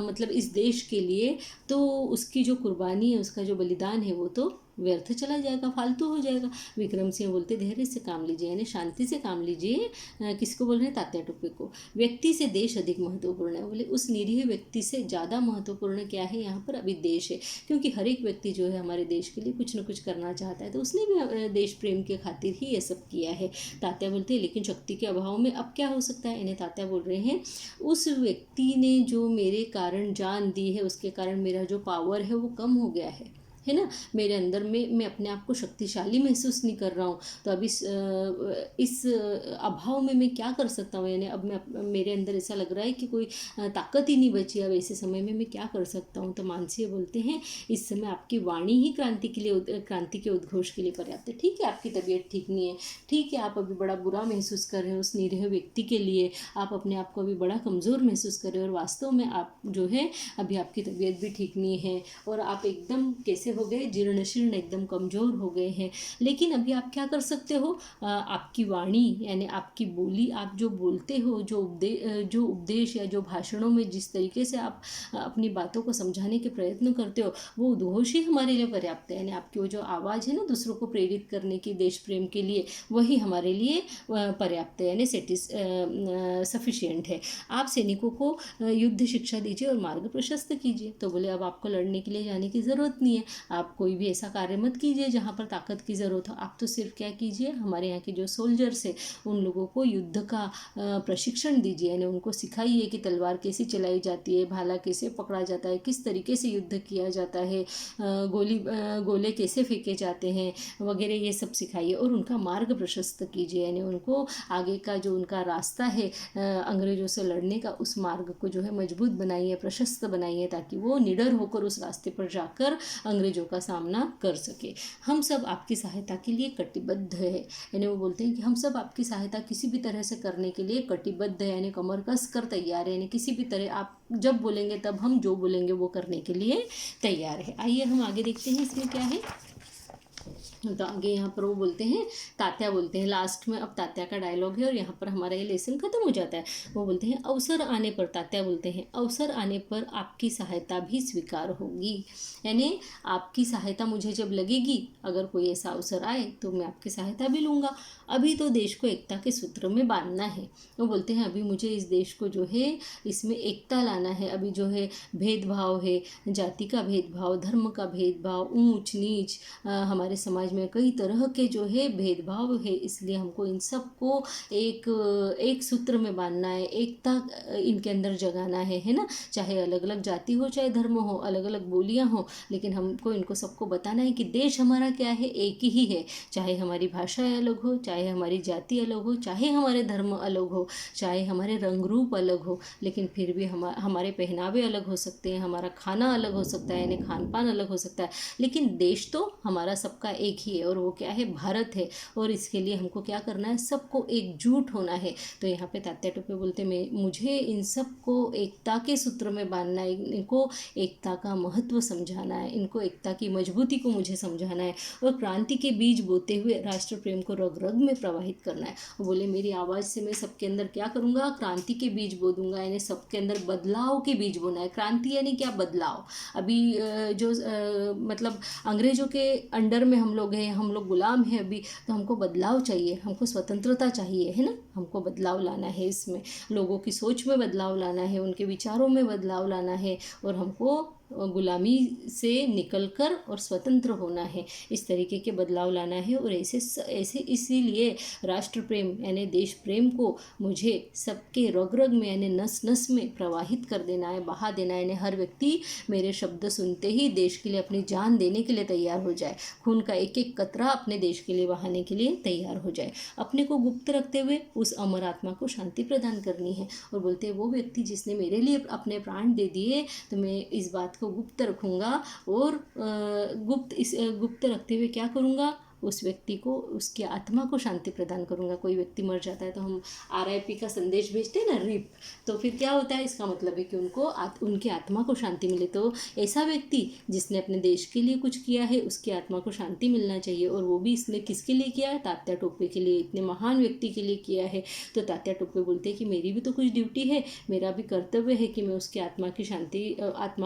मतलब इस देश के लिए, तो उसकी जो कुर्बानी है, उसका जो बलिदान है वो तो व्यर्थ चला जाएगा, फालतू हो जाएगा। विक्रम सिंह बोलते धैर्य से काम लीजिए, यानी शांति से काम लीजिए। किसको बोल रहे हैं? तात्या टोपे को। व्यक्ति से देश अधिक महत्वपूर्ण है। बोले उस निरीह व्यक्ति से ज़्यादा महत्वपूर्ण क्या है यहाँ पर? अभी देश है, क्योंकि हर एक व्यक्ति जो है हमारे देश के लिए कुछ न कुछ करना चाहता है, तो उसने भी देश प्रेम के खातिर ही ये सब किया है। तात्या बोलते हैं लेकिन शक्ति के अभाव में अब क्या हो सकता है। इन्हें तात्या बोल रहे हैं उस व्यक्ति ने जो मेरे कारण जान दी है, उसके कारण मेरा जो पावर है वो कम हो गया है ना। मेरे अंदर में मैं अपने आप को शक्तिशाली महसूस नहीं कर रहा हूँ, तो अब इस अभाव में मैं क्या कर सकता हूँ, यानी अब मेरे अंदर ऐसा लग रहा है कि कोई ताकत ही नहीं बची, अब ऐसे समय में मैं क्या कर सकता हूँ। तो मानसीय बोलते हैं इस समय आपकी वाणी ही क्रांति के उद्घोष के लिए पर्याप्त है। ठीक है, आपकी तबीयत ठीक नहीं है, ठीक है, आप अभी बड़ा बुरा महसूस कर रहे हो उस निरीह व्यक्ति के लिए, आप अपने आप को अभी बड़ा कमज़ोर महसूस कर रहे हो, और वास्तव में आप जो है अभी आपकी तबीयत भी ठीक नहीं है, और आप एकदम कैसे हो गए, जीर्ण शीर्ण, एकदम कमज़ोर हो गए हैं। लेकिन अभी आप क्या कर सकते हो, आपकी वाणी यानी आपकी बोली, आप जो बोलते हो, जो उपदेश या जो भाषणों में जिस तरीके से आप अपनी बातों को समझाने के प्रयत्न करते हो, वो उद्घोष ही हमारे लिए पर्याप्त है। यानी आपकी वो जो आवाज़ है ना दूसरों को प्रेरित करने की देश प्रेम के लिए, वही हमारे लिए पर्याप्त है, यानी सफिशिएंट है। आप सैनिकों को युद्ध शिक्षा दीजिए और मार्ग प्रशस्त कीजिए। तो बोले अब आपको लड़ने के लिए जाने की ज़रूरत नहीं है, आप कोई भी ऐसा कार्य मत कीजिए जहाँ पर ताकत की ज़रूरत हो। आप तो सिर्फ क्या कीजिए, हमारे यहाँ के जो सोल्जर्स है उन लोगों को युद्ध का प्रशिक्षण दीजिए, यानी उनको सिखाइए कि तलवार कैसे चलाई जाती है, भाला कैसे पकड़ा जाता है, किस तरीके से युद्ध किया जाता है, गोले कैसे फेंके जाते हैं वगैरह, ये सब सिखाइए और उनका मार्ग प्रशस्त कीजिए, यानी उनको आगे का जो उनका रास्ता है अंग्रेज़ों से लड़ने का, उस मार्ग को जो है मजबूत बनाइए, प्रशस्त बनाइए, ताकि वो निडर होकर उस रास्ते पर जाकर अंग्रेज़ों का सामना कर सके। हम सब आपकी सहायता के लिए कटिबद्ध है, यानी वो बोलते हैं कि हम सब आपकी सहायता किसी भी तरह से करने के लिए कटिबद्ध है, यानी कमर कस कर तैयार है, यानी किसी भी तरह आप जब बोलेंगे तब हम जो बोलेंगे वो करने के लिए तैयार है। आइए हम आगे देखते हैं इसमें क्या है। तो आगे यहाँ पर वो बोलते हैं, तात्या बोलते हैं लास्ट में, अब तात्या का डायलॉग है और यहाँ पर हमारा ये लेसन खत्म हो जाता है। वो बोलते हैं अवसर आने पर, तात्या बोलते हैं अवसर आने पर आपकी सहायता भी स्वीकार होगी, यानी आपकी सहायता मुझे जब लगेगी, अगर कोई ऐसा अवसर आए तो मैं आपकी सहायता भी लूँगा। अभी तो देश को एकता के सूत्र में बांधना है। वो बोलते हैं अभी मुझे इस देश को जो है इसमें एकता लाना है। अभी जो है भेदभाव है, जाति का भेदभाव, धर्म का भेदभाव, ऊंच नीच, हमारे समाज में कई तरह के जो है भेदभाव है, इसलिए हमको इन सब को एक सूत्र में बांधना है, एकता इनके अंदर जगाना है ना। चाहे अलग अलग जाति हो, चाहे धर्म हो, अलग अलग बोलियां हो, लेकिन हमको इनको सबको बताना है कि देश हमारा क्या है, एक ही है। चाहे हमारी भाषाएं अलग हो, चाहे हमारी जाति अलग हो, चाहे हमारे धर्म अलग हो, चाहे हमारे रंग रूप अलग हो, लेकिन फिर भी हमारे पहनावे अलग हो सकते हैं, हमारा खाना अलग हो सकता है, यानी खान पान अलग हो सकता है, लेकिन देश तो हमारा सबका एक ही है और वो क्या है, भारत है। और इसके लिए हमको क्या करना है, सबको एकजुट होना है। तो यहाँ पे तात्या टोपे बोलते मुझे इन सबको एकता के सूत्र में बांधना है, इनको एकता का महत्व समझाना है, इनको एकता की मजबूती को मुझे समझाना है और क्रांति के बीज बोते हुए राष्ट्र प्रेम को रग रग में प्रवाहित करना है। वो बोले मेरी आवाज़ से मैं सबके अंदर क्या करूँगा, क्रांति के बीज बो दूंगा, यानी सबके अंदर बदलाव के बीज बोना है। क्रांति यानी क्या, बदलाव। अभी जो मतलब अंग्रेजों के अंडर में हम लोग हैं, हम लोग गुलाम हैं अभी, तो हमको बदलाव चाहिए, हमको स्वतंत्रता चाहिए, है ना। हमको बदलाव लाना है, इसमें लोगों की सोच में बदलाव लाना है, उनके विचारों में बदलाव लाना है और हमको गुलामी से निकलकर और स्वतंत्र होना है। इस तरीके के बदलाव लाना है। और ऐसे इसीलिए राष्ट्र प्रेम यानी देश प्रेम को मुझे सबके रग रग में यानी नस नस में प्रवाहित कर देना है, बहा देना है। यानी हर व्यक्ति मेरे शब्द सुनते ही देश के लिए अपनी जान देने के लिए तैयार हो जाए, खून का एक एक कतरा अपने देश के लिए बहाने के लिए तैयार हो जाए। अपने को गुप्त रखते हुए उस अमर आत्मा को शांति प्रदान करनी है। और बोलते हैं वो व्यक्ति जिसने मेरे लिए अपने प्राण दे दिए, तो मैं इस बात को गुप्त रखूँगा और गुप्त रखते हुए क्या करूँगा, उस व्यक्ति को, उसकी आत्मा को शांति प्रदान करूँगा। कोई व्यक्ति मर जाता है तो हम RIP का संदेश भेजते हैं ना, रिप, तो फिर क्या होता है, इसका मतलब है कि उनकी आत्मा को शांति मिले। तो ऐसा व्यक्ति जिसने अपने देश के लिए कुछ किया है, उसकी आत्मा को शांति मिलना चाहिए। और वो भी इसने किसके लिए किया है, तात्या टोपे के लिए, इतने महान व्यक्ति के लिए किया है। तो तात्या टोपे बोलते हैं कि मेरी भी तो कुछ ड्यूटी है, मेरा भी कर्तव्य है कि मैं उसकी आत्मा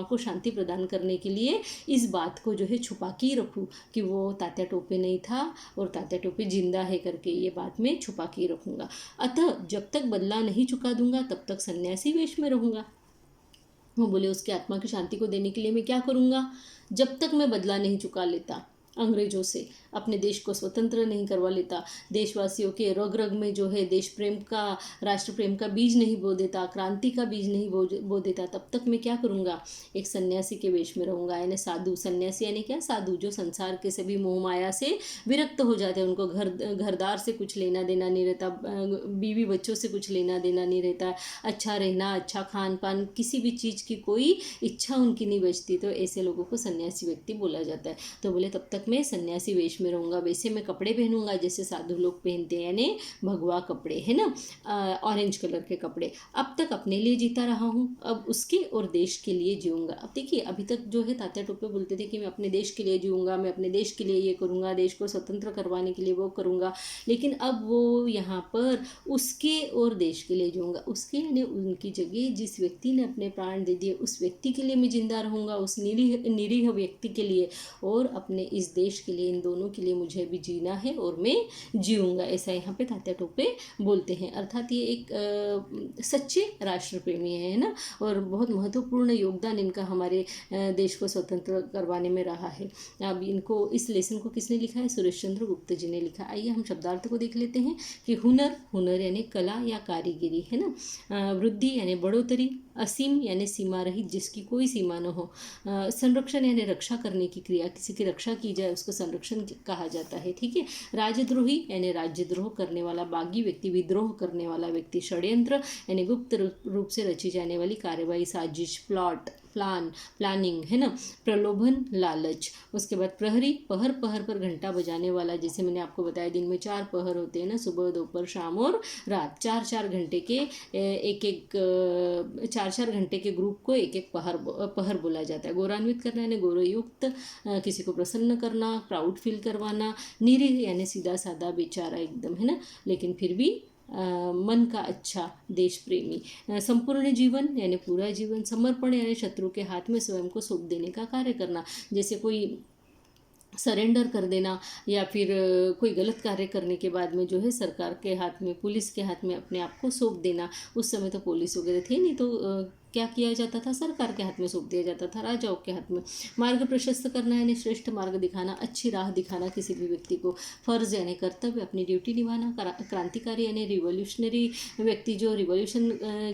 को शांति प्रदान करने के लिए इस बात को जो है छुपा के ही रखूँ कि वो तात्या टोपे नहीं था और तात्या टोपे जिंदा है करके, ये बात मैं छुपा के रखूंगा। अतः जब तक बदला नहीं चुका दूंगा तब तक सन्यासी वेश में रहूंगा। वो बोले उसकी आत्मा की शांति को देने के लिए मैं क्या करूंगा, जब तक मैं बदला नहीं चुका लेता अंग्रेजों से, अपने देश को स्वतंत्र नहीं करवा लेता, देशवासियों के रग रग में जो है देश प्रेम का, राष्ट्र प्रेम का बीज नहीं बो देता, क्रांति का बीज नहीं बो देता, तब तक मैं क्या करूँगा, एक सन्यासी के वेश में रहूँगा। यानी साधु, सन्यासी यानी क्या, साधु, जो संसार के सभी मोह माया से विरक्त हो जाते हैं, उनको घरदार से कुछ लेना देना नहीं रहता, बीवी बच्चों से कुछ लेना देना नहीं रहता, अच्छा रहना, अच्छा खान पान, किसी भी चीज़ की कोई इच्छा उनकी नहीं बचती, तो ऐसे लोगों को सन्यासी व्यक्ति बोला जाता है। तो बोले तब तक मैं सन्यासी वेश में रहूँगा, वैसे मैं कपड़े पहनूंगा जैसे साधु लोग पहनते हैं, यानी भगवा कपड़े, है ना, ऑरेंज कलर के कपड़े। अब तक अपने लिए जीता रहा हूँ, अब उसके और देश के लिए जीऊँगा। अब देखिए, अभी तक जो है तात्या टोपे बोलते थे कि मैं अपने देश के लिए जीऊँगा, मैं अपने देश के लिए ये करूँगा, देश को स्वतंत्र करवाने के लिए वो करूँगा, लेकिन अब वो यहाँ पर उसके और देश के लिए जीऊँगा। उसके यानी उनकी जगह जिस व्यक्ति ने अपने प्राण दे दिए, उस व्यक्ति के लिए मैं जिंदा रहूँगा, उस निरीह व्यक्ति के लिए, और अपने इस देश के लिए, इन दोनों के लिए मुझे भी जीना है और मैं जीऊँगा। ऐसा यहाँ पे तात्या टोपे बोलते हैं। अर्थात ये एक सच्चे राष्ट्र प्रेमी है ना, और बहुत महत्वपूर्ण योगदान इनका हमारे देश को स्वतंत्र करवाने में रहा है। अब इनको, इस लेसन को किसने लिखा है, सुरेश चंद्र गुप्त जी ने लिखा। आइए हम शब्दार्थ को देख लेते हैं कि हुनर यानी कला या कारीगिरी, है ना, वृद्धि यानी बढ़ोतरी, असीम यानी सीमा रहित, जिसकी कोई सीमा न हो, संरक्षण यानी रक्षा करने की क्रिया, किसी की रक्षा की जाए उसको संरक्षण कहा जाता है, ठीक है। राजद्रोही यानी राज्यद्रोह करने वाला, बागी व्यक्ति, विद्रोह करने वाला व्यक्ति, षड्यंत्र यानी गुप्त रूप से रची जाने वाली कार्यवाही, साजिश, प्लानिंग, है ना, प्रलोभन, लालच। उसके बाद प्रहरी, पहर पर घंटा बजाने वाला, जैसे मैंने आपको बताया दिन में 4 पहर होते हैं ना, सुबह, दोपहर, शाम और रात, 4 घंटे के एक 4 घंटे के ग्रुप को एक एक पहर बोला जाता है। गौरवान्वित करना यानी गौरवयुक्त, किसी को प्रसन्न करना, प्राउड फील करवाना। निरीह यानी सीधा साधा बेचारा एकदम, है ना, लेकिन फिर भी मन का अच्छा, देश प्रेमी। संपूर्ण जीवन यानी पूरा जीवन। समर्पण यानी शत्रु के हाथ में स्वयं को सौंप देने का कार्य करना, जैसे कोई सरेंडर कर देना, या फिर कोई गलत कार्य करने के बाद में जो है सरकार के हाथ में, पुलिस के हाथ में अपने आप को सौंप देना। उस समय तो पुलिस वगैरह थे नहीं, तो क्या किया जाता था, सरकार के हाथ में सौंप दिया जाता था, राजाओं के हाथ में। मार्ग प्रशस्त करना यानी श्रेष्ठ मार्ग दिखाना, अच्छी राह दिखाना किसी भी व्यक्ति को। फर्ज यानी कर्तव्य, अपनी ड्यूटी निभाना। क्रांतिकारी यानी रिवोल्यूशनरी व्यक्ति, जो रिवोल्यूशन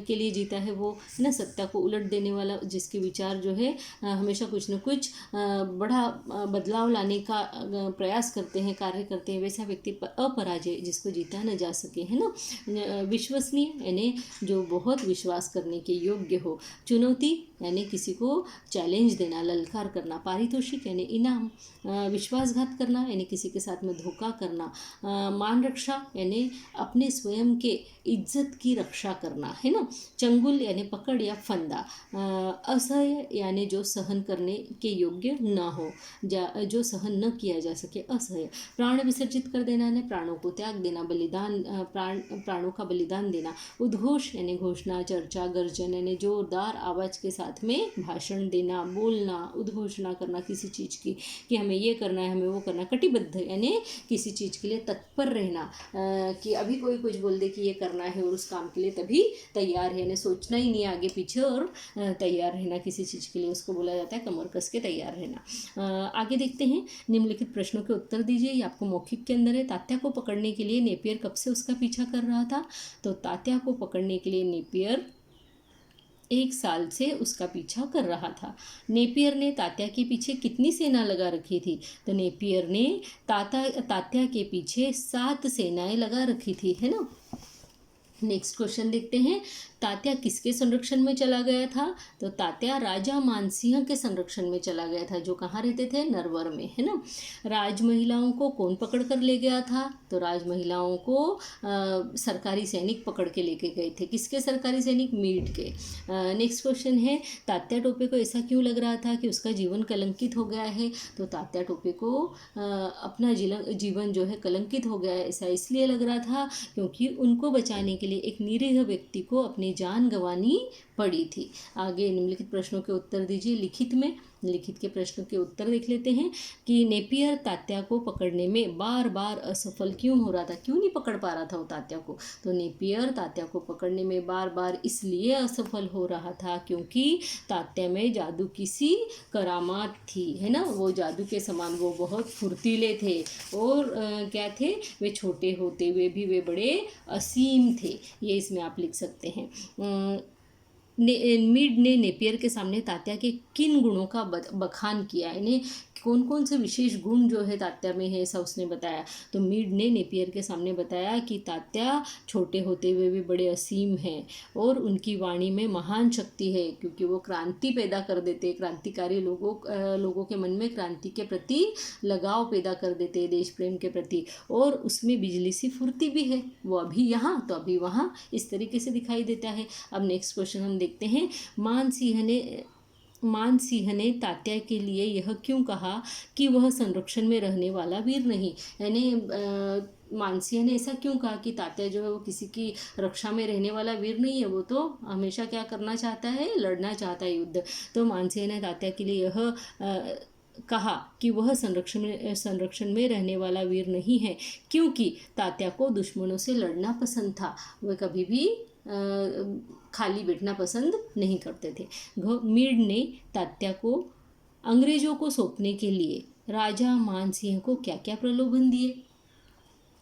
के लिए जीता है वो, है ना, सत्ता को उलट देने वाला, जिसके विचार जो है हमेशा कुछ न कुछ बड़ा बदलाव लाने का प्रयास करते हैं, कार्य करते हैं, वैसा व्यक्ति। अपराजय, जिसको जीता न जा सके, है ना। विश्वसनीय यानी जो बहुत विश्वास करने के योग्य हो, हो। चुनौती यानी किसी को चैलेंज देना, ललकार करना। पारितोषिक यानी इनाम। विश्वासघात करना यानी किसी के साथ में धोखा करना। मान रक्षा यानी अपने स्वयं के इज्जत की रक्षा करना, है ना। चंगुल यानी पकड़ या फंदा। असह्य यानी जो सहन करने के योग्य न हो, जो सहन न किया जा सके, असह्य। प्राण विसर्जित कर देना यानी प्राणों को त्याग देना, बलिदान, प्राणों का बलिदान देना। उद्घोष यानी घोषणा, चर्चा, गर्जन यानी जोरदार आवाज के साथ में भाषण देना, बोलना, उद्घोषणा करना किसी चीज़ की, कि हमें ये करना है, हमें वो करना। कटिबद्ध यानी किसी चीज़ के लिए तत्पर रहना, कि अभी कोई कुछ बोल दे कि ये करना है और उस काम के लिए तभी तैयार है, यानी सोचना ही नहीं आगे पीछे और तैयार रहना किसी चीज़ के लिए, उसको बोला जाता है कमर कस के तैयार रहना। आगे देखते हैं, निम्नलिखित प्रश्नों के उत्तर दीजिए। ये आपको मौखिक के अंदर है। तात्या को पकड़ने के लिए नेपियर कब से उसका पीछा कर रहा था? तो तात्या को पकड़ने के लिए नेपियर 1 साल से उसका पीछा कर रहा था। नेपियर ने तात्या के पीछे कितनी सेना लगा रखी थी? तो नेपियर ने तात्या के पीछे 7 सेनाएं लगा रखी थी, है ना। नेक्स्ट क्वेश्चन देखते हैं, तात्या किसके संरक्षण में चला गया था? तो तात्या राजा मानसिंह के संरक्षण में चला गया था, जो कहाँ रहते थे? नरवर में, है ना। राज महिलाओं को कौन पकड़ कर ले गया था? तो राज महिलाओं को सरकारी सैनिक पकड़ के लेके गए थे। किसके सरकारी सैनिक? मीड के। नेक्स्ट क्वेश्चन है, तात्या टोपे को ऐसा क्यों लग रहा था कि उसका जीवन कलंकित हो गया है? तो तात्या टोपे को अपना जीवन जो है कलंकित हो गया है, ऐसा इसलिए लग रहा था क्योंकि उनको बचाने के लिए एक निरीह व्यक्ति को अपनी जान गंवानी पड़ी थी। आगे निम्नलिखित प्रश्नों के उत्तर दीजिए लिखित में। लिखित के प्रश्नों के उत्तर देख लेते हैं कि नेपियर तात्या को पकड़ने में बार बार असफल क्यों हो रहा था? क्यों नहीं पकड़ पा रहा था वो तात्या को? तो नेपियर तात्या को पकड़ने में बार बार इसलिए असफल हो रहा था क्योंकि तात्या में जादू की सी करामात थी, है ना। वो जादू के समान वो बहुत फुर्तीले थे और क्या थे? वे छोटे होते हुए भी वे बड़े असीम थे। ये इसमें आप लिख सकते हैं। मीड ने नेपियर के सामने तात्या के किन गुणों का बखान किया, यानी कौन कौन से विशेष गुण जो है तात्या में है, ऐसा उसने बताया। तो मीड ने नेपियर के सामने बताया कि तात्या छोटे होते हुए भी बड़े असीम हैं और उनकी वाणी में महान शक्ति है, क्योंकि वो क्रांति पैदा कर देते, क्रांतिकारी लोगों के मन में क्रांति के प्रति लगाव पैदा कर देते, देश प्रेम के प्रति, और उसमें बिजली सी फुर्ती भी है। वो अभी यहाँ तो अभी वहाँ, इस तरीके से दिखाई देता है। अब नेक्स्ट क्वेश्चन हम देखते हैं, मानसिंह ने तात्या के लिए यह क्यों कहा कि वह संरक्षण में रहने वाला वीर नहीं, यानी मानसिंह ने ऐसा क्यों कहा कि तात्या जो है वो किसी की रक्षा में रहने वाला वीर नहीं है, वो तो हमेशा क्या करना चाहता है? लड़ना चाहता है युद्ध। तो मानसिंह ने तात्या के लिए यह कहा कि वह संरक्षण में रहने वाला वीर नहीं है क्योंकि तात्या को दुश्मनों से लड़ना पसंद था। वह कभी भी खाली बैठना पसंद नहीं करते थे। मीड ने तात्या को अंग्रेजों को सौंपने के लिए राजा मानसिंह को क्या क्या प्रलोभन दिए?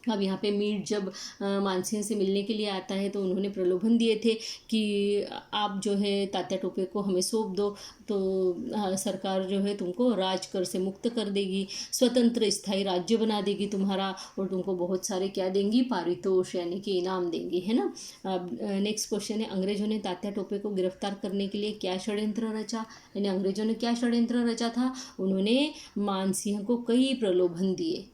अब यहाँ पे मीड जब मानसिंह से मिलने के लिए आता है तो उन्होंने प्रलोभन दिए थे कि आप जो है तात्या टोपे को हमें सौंप दो तो सरकार जो है तुमको राजकर से मुक्त कर देगी, स्वतंत्र स्थायी राज्य बना देगी तुम्हारा, और तुमको बहुत सारे क्या देंगी? पारितोष यानी कि इनाम देंगी, है ना। अब नेक्स्ट क्वेश्चन है, अंग्रेजों ने तात्या टोपे को गिरफ्तार करने के लिए क्या षड्यंत्र रचा? यानी अंग्रेजों ने क्या षड्यंत्र रचा था? उन्होंने मानसिंह को कई प्रलोभन दिए।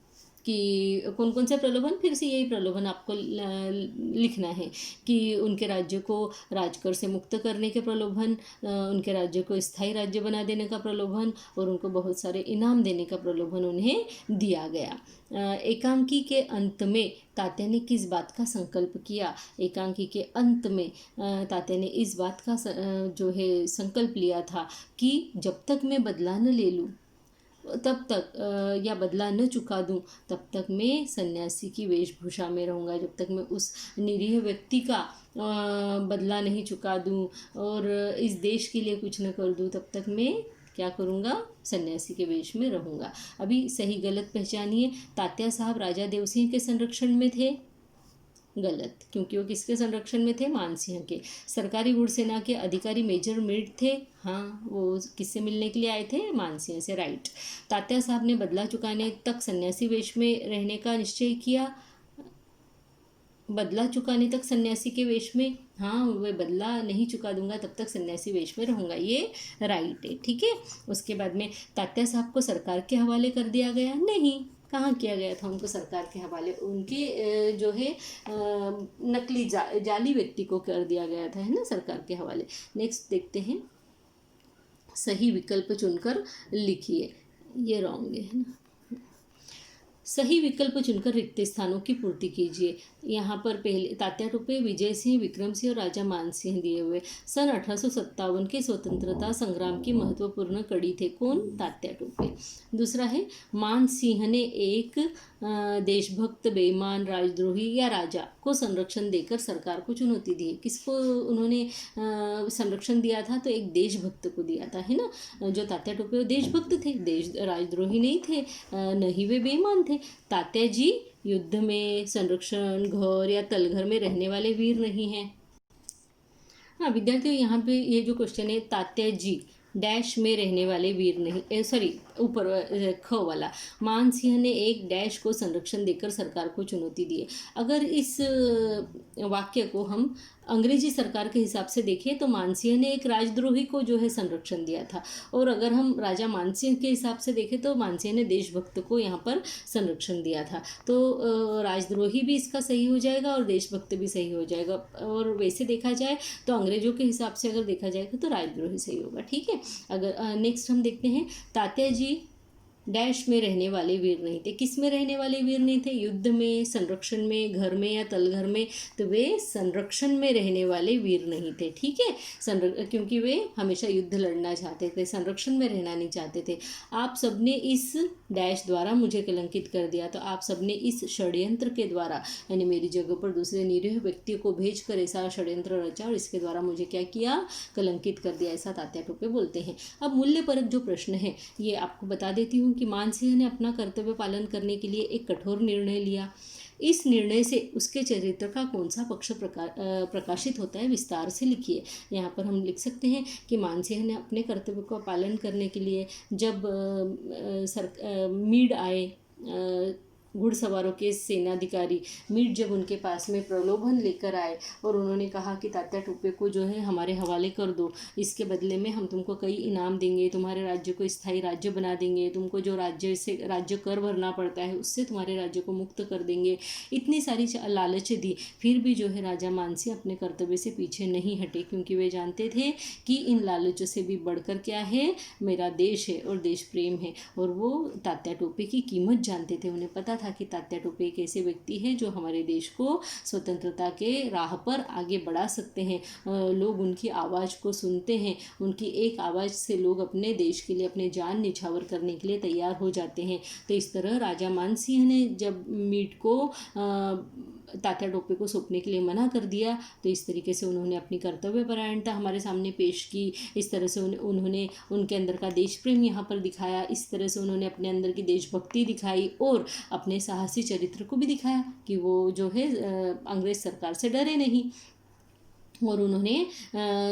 कि कौन कौन से प्रलोभन? फिर से यही प्रलोभन आपको लिखना है कि उनके राज्य को राजकर से मुक्त करने के प्रलोभन, उनके राज्य को स्थायी राज्य बना देने का प्रलोभन, और उनको बहुत सारे इनाम देने का प्रलोभन उन्हें दिया गया। एकांकी के अंत में तात्या ने किस बात का संकल्प किया? एकांकी के अंत में तात्या ने इस बात का जो है संकल्प लिया था कि जब तक मैं बदला न ले लूँ तब तक या बदला न चुका दूं तब तक मैं सन्यासी की वेशभूषा में रहूँगा। जब तक मैं उस निरीह व्यक्ति का बदला नहीं चुका दूं और इस देश के लिए कुछ न कर दूं तब तक मैं क्या करूँगा? सन्यासी के वेश में रहूँगा। अभी सही गलत पहचानिए। तात्या साहब राजा देवसिंह के संरक्षण में थे? गलत, क्योंकि वो किसके संरक्षण में थे? मानसिंह के। सरकारी गुड़ सेना के अधिकारी मेजर मीड थे? हाँ, वो किससे मिलने के लिए आए थे? मानसिंह से, राइट। तात्या साहब ने बदला चुकाने तक सन्यासी वेश में रहने का निश्चय किया? बदला चुकाने तक सन्यासी के वेश में, हाँ वह बदला नहीं चुका दूंगा तब तक सन्यासी वेश में रहूंगा, ये राइट है, ठीक है। उसके बाद में तात्या साहब को सरकार के हवाले कर दिया गया, नहीं, कहाँ किया गया था उनको सरकार के हवाले, उनके जो है नकली जाली व्यक्ति को कर दिया गया था, है ना, सरकार के हवाले। नेक्स्ट देखते हैं, सही विकल्प चुनकर लिखिए, ये रॉन्ग है ना। सही विकल्प चुनकर रिक्त स्थानों की पूर्ति कीजिए। यहाँ पर पहले तात्या टोपे, विजय सिंह, विक्रम सिंह और राजा मान सिंह दिए हुए। सन 1857 के स्वतंत्रता संग्राम की महत्वपूर्ण कड़ी थे, कौन, तात्या टोपे। दूसरा है, मान सिंह ने एक देशभक्त, बेईमान, राजद्रोही या राजा को संरक्षण देकर सरकार को चुनौती दी। किसको उन्होंने संरक्षण दिया था, तो एक देशभक्त को दिया था, है ना। जो तात्या टोपे वो देशभक्त थे, राजद्रोही नहीं थे, न ही वे बेईमान थे। तात्या जी युद्ध में, संरक्षण, घर या तलघर में रहने वाले वीर नहीं हैं। हाँ विद्यार्थियों, यहाँ पे ये जो क्वेश्चन है, तात्या जी डैश में रहने वाले वीर नहीं, सॉरी ऊपर ख वाला, मान सिंह ने एक डैश को संरक्षण देकर सरकार को चुनौती दी है। अगर इस वाक्य को हम अंग्रेजी सरकार के हिसाब से देखें तो मानसिंह ने एक राजद्रोही को जो है संरक्षण दिया था, और अगर हम राजा मानसिंह के हिसाब से देखें तो मानसिंह ने देशभक्त को यहाँ पर संरक्षण दिया था। तो राजद्रोही भी इसका सही हो जाएगा और देशभक्त भी सही हो जाएगा। और वैसे देखा जाए तो अंग्रेजों के हिसाब से अगर देखा जाएगा तो राजद्रोही सही होगा, ठीक है। अगर नेक्स्ट हम देखते हैं, तात्या जी डैश में रहने वाले वीर नहीं थे। किस में रहने वाले वीर नहीं थे, युद्ध में, संरक्षण में, घर में या तलघर में, तो वे संरक्षण में रहने वाले वीर नहीं थे, ठीक है। क्योंकि वे हमेशा युद्ध लड़ना चाहते थे, संरक्षण में रहना नहीं चाहते थे। आप सबने इस डैश द्वारा मुझे कलंकित कर दिया, तो आप सबने इस षड्यंत्र के द्वारा, यानी मेरी जगह पर दूसरे निरीह व्यक्ति को भेज कर ऐसा षड्यंत्र रचा और इसके द्वारा मुझे क्या किया, कलंकित कर दिया, ऐसा तात्या टोपे बोलते हैं। अब मूल्य परक जो प्रश्न है ये आपको बता देती हूँ कि मान सिंह ने अपना कर्तव्य पालन करने के लिए एक कठोर निर्णय लिया। इस निर्णय से उसके चरित्र का कौन सा पक्ष प्रकाशित होता है, विस्तार से लिखिए। यहाँ पर हम लिख सकते हैं कि मान सिंह ने अपने कर्तव्य का पालन करने के लिए जब मीड आए, घुड़सवारों के सेनाधिकारी मीट जब उनके पास में प्रलोभन लेकर आए और उन्होंने कहा कि तात्या टोपे को जो है हमारे हवाले कर दो, इसके बदले में हम तुमको कई इनाम देंगे, तुम्हारे राज्य को स्थायी राज्य बना देंगे, तुमको जो राज्य कर भरना पड़ता है उससे तुम्हारे राज्य को मुक्त कर देंगे, इतनी सारी लालच दी। फिर भी जो है राजा मानसिंह अपने कर्तव्य से पीछे नहीं हटे, क्योंकि वे जानते थे कि इन लालचों से भी बढ़कर क्या है, मेरा देश है और देश प्रेम है। और वो तात्या टोपे की कीमत जानते थे, उन्हें पता था कि तात्या टोपे एक ऐसे व्यक्ति है जो हमारे देश को स्वतंत्रता के राह पर आगे बढ़ा सकते हैं। लोग उनकी आवाज़ को सुनते हैं, उनकी एक आवाज़ से लोग अपने देश के लिए अपने जान निछावर करने के लिए तैयार हो जाते हैं। तो इस तरह राजा मानसिंह ने जब मीट को तात्या टोपे को सौंपने के लिए मना कर दिया, तो इस तरीके से उन्होंने अपनी कर्तव्यपरायणता हमारे सामने पेश की। इस तरह से उन्होंने उनके अंदर का देश प्रेम यहाँ पर दिखाया, इस तरह से उन्होंने अपने अंदर की देशभक्ति दिखाई और अपने साहसी चरित्र को भी दिखाया कि वो जो है अंग्रेज सरकार से डरे नहीं। और उन्होंने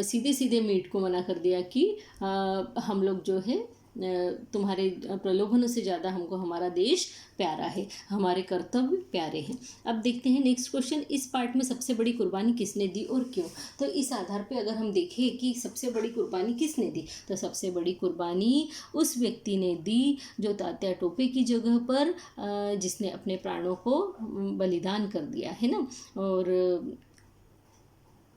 सीधे सीधे मीट को मना कर दिया कि हम लोग जो है तुम्हारे प्रलोभनों से ज़्यादा हमको हमारा देश प्यारा है, हमारे कर्तव्य प्यारे हैं। अब देखते हैं नेक्स्ट क्वेश्चन, इस पार्ट में सबसे बड़ी कुर्बानी किसने दी और क्यों। तो इस आधार पे अगर हम देखें कि सबसे बड़ी कुर्बानी किसने दी, तो सबसे बड़ी कुर्बानी उस व्यक्ति ने दी जो तात्या टोपे की जगह पर जिसने अपने प्राणों को बलिदान कर दिया है ना। और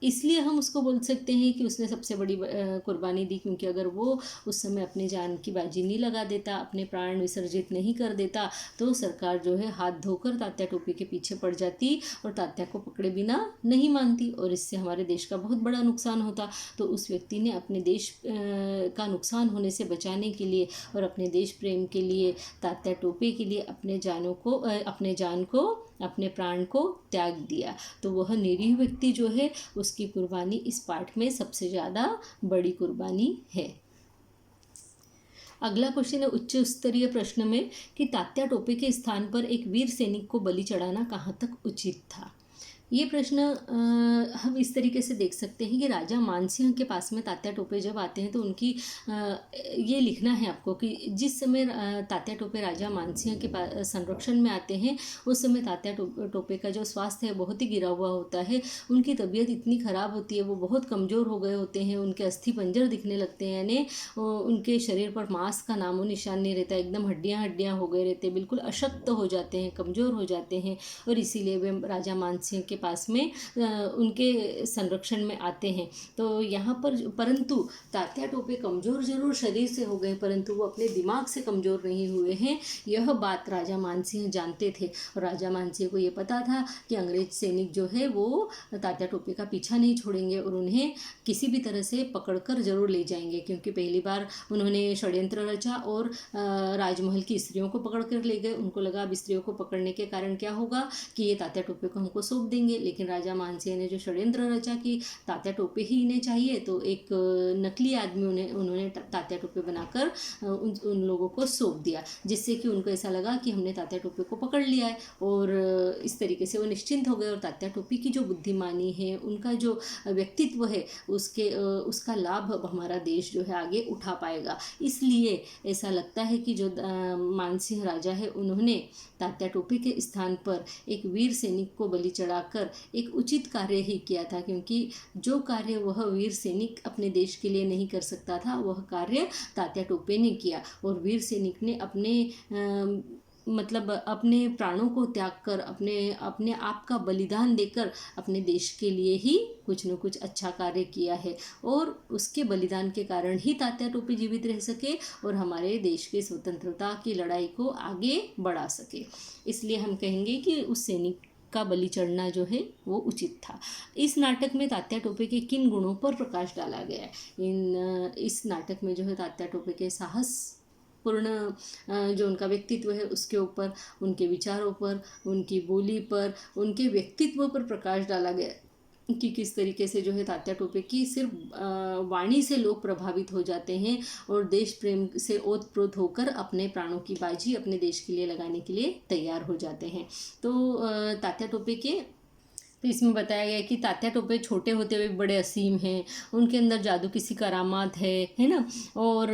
इसलिए हम उसको बोल सकते हैं कि उसने सबसे बड़ी कुर्बानी दी, क्योंकि अगर वो उस समय अपनी जान की बाजी नहीं लगा देता, अपने प्राण विसर्जित नहीं कर देता, तो सरकार जो है हाथ धोकर तात्या टोपे के पीछे पड़ जाती और तात्या को पकड़े बिना नहीं मानती, और इससे हमारे देश का बहुत बड़ा नुकसान होता। तो उस व्यक्ति ने अपने देश का नुकसान होने से बचाने के लिए और अपने देश प्रेम के लिए, तात्या टोपे के लिए अपने जान को अपने प्राण को त्याग दिया। तो वह निरीह व्यक्ति जो है उसकी कुर्बानी इस पाठ में सबसे ज़्यादा बड़ी कुर्बानी है। अगला क्वेश्चन है उच्च स्तरीय प्रश्न में कि तात्या टोपे के स्थान पर एक वीर सैनिक को बलि चढ़ाना कहाँ तक उचित था। ये प्रश्न हम इस तरीके से देख सकते हैं कि राजा मानसिंह के पास में तात्या टोपे जब आते हैं तो उनकी ये लिखना है आपको कि जिस समय तात्या टोपे राजा मानसिंह के पास संरक्षण में आते हैं उस समय तात्या टोपे का जो स्वास्थ्य है बहुत ही गिरा हुआ होता है। उनकी तबीयत इतनी ख़राब होती है, वो बहुत कमज़ोर हो गए होते हैं, उनके अस्थि पंजर दिखने लगते हैं, यानी उनके शरीर पर मांस का नामो निशान नहीं रहता, एकदम हड्डियाँ हड्डियाँ हो गए रहते, बिल्कुल अशक्त हो जाते हैं, कमज़ोर हो जाते हैं। और इसीलिए वे राजा मानसिंह के पास में उनके संरक्षण में आते हैं। तो यहाँ पर परंतु तात्या टोपे कमज़ोर जरूर शरीर से हो गए, परंतु वो अपने दिमाग से कमज़ोर नहीं हुए हैं, यह बात राजा मानसिंह जानते थे। और राजा मानसिंह को ये पता था कि अंग्रेज सैनिक जो है वो तात्या टोपे का पीछा नहीं छोड़ेंगे और उन्हें किसी भी तरह से पकड़कर जरूर ले जाएंगे, क्योंकि पहली बार उन्होंने षड्यंत्र रचा और राजमहल की स्त्रियों को पकड़ कर ले गए। उनको लगा अब स्त्रियों को पकड़ने के कारण क्या होगा कि ये तात्या टोपे को हमको सौंप देंगे, लेकिन राजा मानसिंह ने जो षड्यंत्र रचा कि तात्या टोपे ही इन्हें चाहिए, तो एक नकली आदमी उन्होंने तात्या टोपे बनाकर उन लोगों को सौंप दिया, जिससे कि उनको ऐसा लगा कि हमने तात्या टोपे को पकड़ लिया है। और इस तरीके से वो निश्चिंत हो गए और तात्या टोपे की जो बुद्धिमानी है, उनका जो व्यक्तित्व है, उसका लाभ हमारा देश जो है आगे उठा पाएगा। इसलिए ऐसा लगता है कि जो मानसिंह राजा है उन्होंने तात्या टोपे के स्थान पर एक वीर सैनिक को बलि चढ़ाकर एक उचित कार्य ही किया था, क्योंकि जो कार्य वह वीर सैनिक अपने देश के लिए नहीं कर सकता था वह कार्य तात्या टोपे ने किया। और वीर सैनिक ने अपने प्राणों को त्याग कर अपने आप का बलिदान देकर अपने देश के लिए ही कुछ न कुछ अच्छा कार्य किया है, और उसके बलिदान के कारण ही तात्या टोपे जीवित रह सके और हमारे देश की स्वतंत्रता की लड़ाई को आगे बढ़ा सके। इसलिए हम कहेंगे कि उस सैनिक का बलि चढ़ना जो है वो उचित था। इस नाटक में तात्या टोपे के किन गुणों पर प्रकाश डाला गया है? इस नाटक में जो है तात्या टोपे के साहस पूर्ण जो उनका व्यक्तित्व है उसके ऊपर, उनके विचारों पर, उनकी बोली पर, उनके व्यक्तित्व पर प्रकाश डाला गया कि किस तरीके से जो है तात्या टोपे की सिर्फ वाणी से लोग प्रभावित हो जाते हैं और देश प्रेम से ओतप्रोत होकर अपने प्राणों की बाजी अपने देश के लिए लगाने के लिए तैयार हो जाते हैं। तो तात्या टोपे के तो इसमें बताया गया है कि तात्या टोपे छोटे होते हुए बड़े असीम हैं, उनके अंदर जादू की सी करामात है ना। और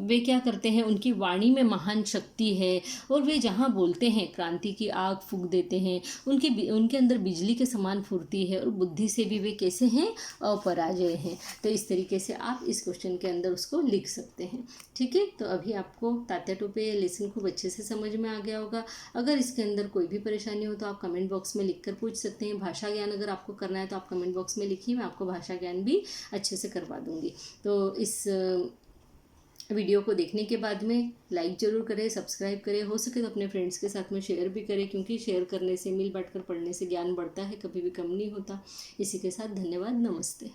वे क्या करते हैं, उनकी वाणी में महान शक्ति है और वे जहाँ बोलते हैं क्रांति की आग फूंक देते हैं। उनके अंदर बिजली के समान फुर्ती है और बुद्धि से भी वे कैसे हैं, अपराजय हैं। तो इस तरीके से आप इस क्वेश्चन के अंदर उसको लिख सकते हैं। ठीक है, तो अभी आपको तात्या टोपे लेसन खूब अच्छे से समझ में आ गया होगा। अगर इसके अंदर कोई भी परेशानी हो तो आप कमेंट बॉक्स में लिखकर पूछ सकते हैं। भाषा ज्ञान अगर आपको करना है तो आप कमेंट बॉक्स में लिखिए, मैं आपको भाषा ज्ञान भी अच्छे से करवा दूंगी। तो इस वीडियो को देखने के बाद में लाइक ज़रूर करें, सब्सक्राइब करें, हो सके तो अपने फ्रेंड्स के साथ में शेयर भी करें, क्योंकि शेयर करने से, मिल बांट कर पढ़ने से ज्ञान बढ़ता है, कभी भी कम नहीं होता। इसी के साथ धन्यवाद, नमस्ते।